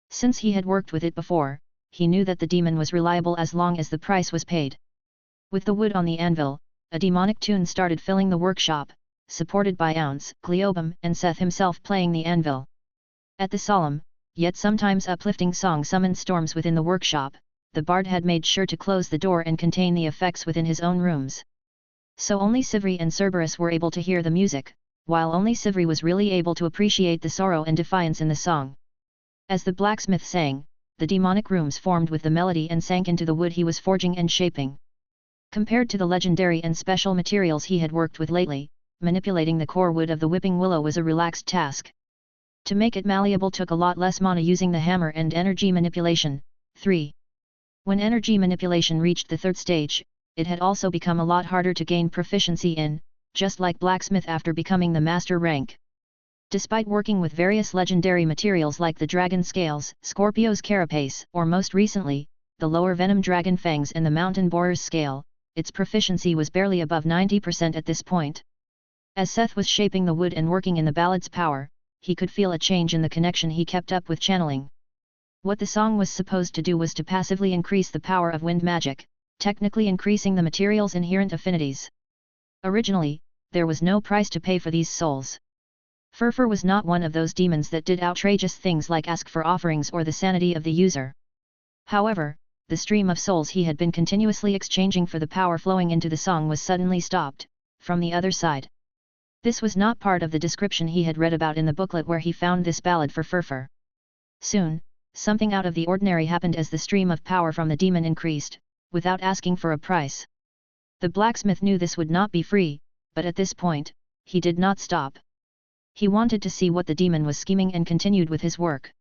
Since he had worked with it before, he knew that the demon was reliable as long as the price was paid. With the wood on the anvil, a demonic tune started filling the workshop, supported by Ounce, Cleobum, and Seth himself playing the anvil. At the solemn, yet sometimes uplifting song summoned storms within the workshop, the bard had made sure to close the door and contain the effects within his own rooms. So only Sivri and Cerberus were able to hear the music, while only Sivri was really able to appreciate the sorrow and defiance in the song. As the blacksmith sang, the demonic rooms formed with the melody and sank into the wood he was forging and shaping. Compared to the legendary and special materials he had worked with lately, manipulating the core wood of the whipping willow was a relaxed task. To make it malleable took a lot less mana using the hammer and energy manipulation. 3. When energy manipulation reached the third stage, it had also become a lot harder to gain proficiency in, just like blacksmith after becoming the master rank. Despite working with various legendary materials like the dragon scales, Scorpio's carapace, or most recently, the lower venom dragon fangs and the mountain boarer's scale, its proficiency was barely above 90% at this point. As Seth was shaping the wood and working in the ballad's power, he could feel a change in the connection he kept up with channeling. What the song was supposed to do was to passively increase the power of wind magic, technically increasing the material's inherent affinities. Originally, there was no price to pay for these souls. Furfur was not one of those demons that did outrageous things like ask for offerings or the sanity of the user. However, the stream of souls he had been continuously exchanging for the power flowing into the song was suddenly stopped, from the other side. This was not part of the description he had read about in the booklet where he found this ballad for Furfur. Soon, something out of the ordinary happened as the stream of power from the demon increased, without asking for a price. The blacksmith knew this would not be free, but at this point, he did not stop. He wanted to see what the demon was scheming and continued with his work.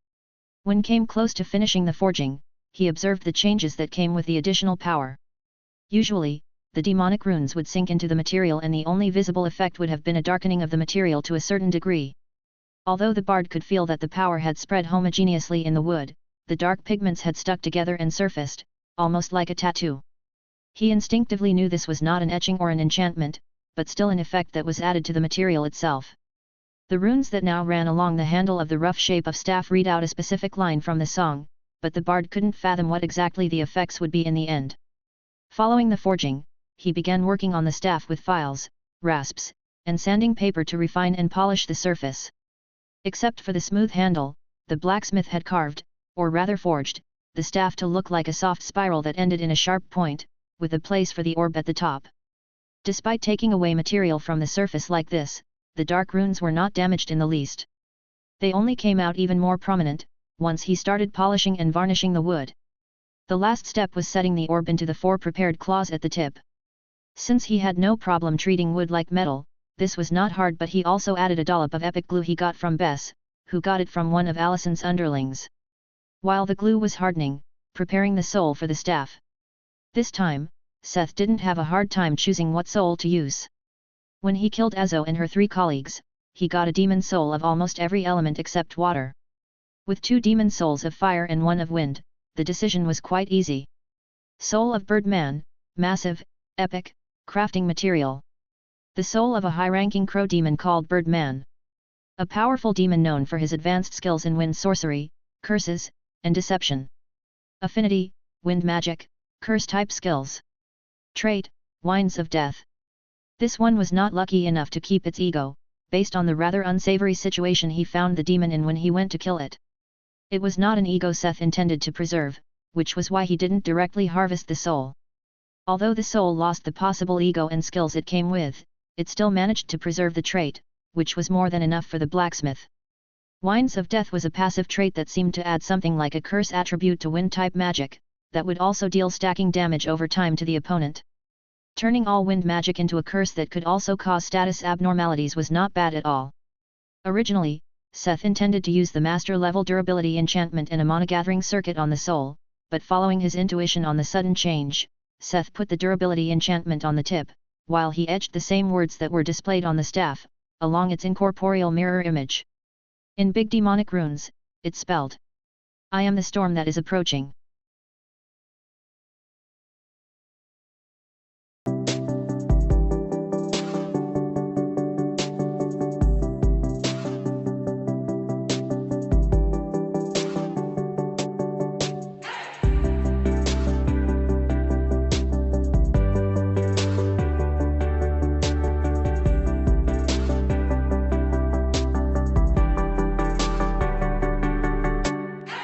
When came close to finishing the forging, he observed the changes that came with the additional power. Usually, the demonic runes would sink into the material and the only visible effect would have been a darkening of the material to a certain degree. Although the bard could feel that the power had spread homogeneously in the wood, the dark pigments had stuck together and surfaced, almost like a tattoo. He instinctively knew this was not an etching or an enchantment, but still an effect that was added to the material itself. The runes that now ran along the handle of the rough shape of staff read out a specific line from the song, but the bard couldn't fathom what exactly the effects would be in the end. Following the forging, he began working on the staff with files, rasps, and sanding paper to refine and polish the surface. Except for the smooth handle, the blacksmith had carved, or rather forged, the staff to look like a soft spiral that ended in a sharp point, with a place for the orb at the top. Despite taking away material from the surface like this, the dark runes were not damaged in the least. They only came out even more prominent, once he started polishing and varnishing the wood. The last step was setting the orb into the 4 prepared claws at the tip. Since he had no problem treating wood like metal, this was not hard, but he also added a dollop of epic glue he got from Bess, who got it from one of Allison's underlings. While the glue was hardening, preparing the soul for the staff. This time, Seth didn't have a hard time choosing what soul to use. When he killed Ezo and her 3 colleagues, he got a demon soul of almost every element except water. With 2 demon souls of fire and 1 of wind, the decision was quite easy. Soul of Birdman, massive, epic, crafting material. The soul of a high-ranking crow demon called Birdman. A powerful demon known for his advanced skills in wind sorcery, curses, and deception. Affinity, wind magic, curse-type skills. Trait, winds of death. This one was not lucky enough to keep its ego, based on the rather unsavory situation he found the demon in when he went to kill it. It was not an ego Seth intended to preserve, which was why he didn't directly harvest the soul. Although the soul lost the possible ego and skills it came with, it still managed to preserve the trait, which was more than enough for the blacksmith. Winds of Death was a passive trait that seemed to add something like a curse attribute to wind-type magic, that would also deal stacking damage over time to the opponent. Turning all wind magic into a curse that could also cause status abnormalities was not bad at all. Originally, Seth intended to use the master-level durability enchantment and a monogathering circuit on the soul, but following his intuition on the sudden change, Seth put the durability enchantment on the tip, while he etched the same words that were displayed on the staff, along its incorporeal mirror image. In big demonic runes, it spelled, "I am the storm that is approaching."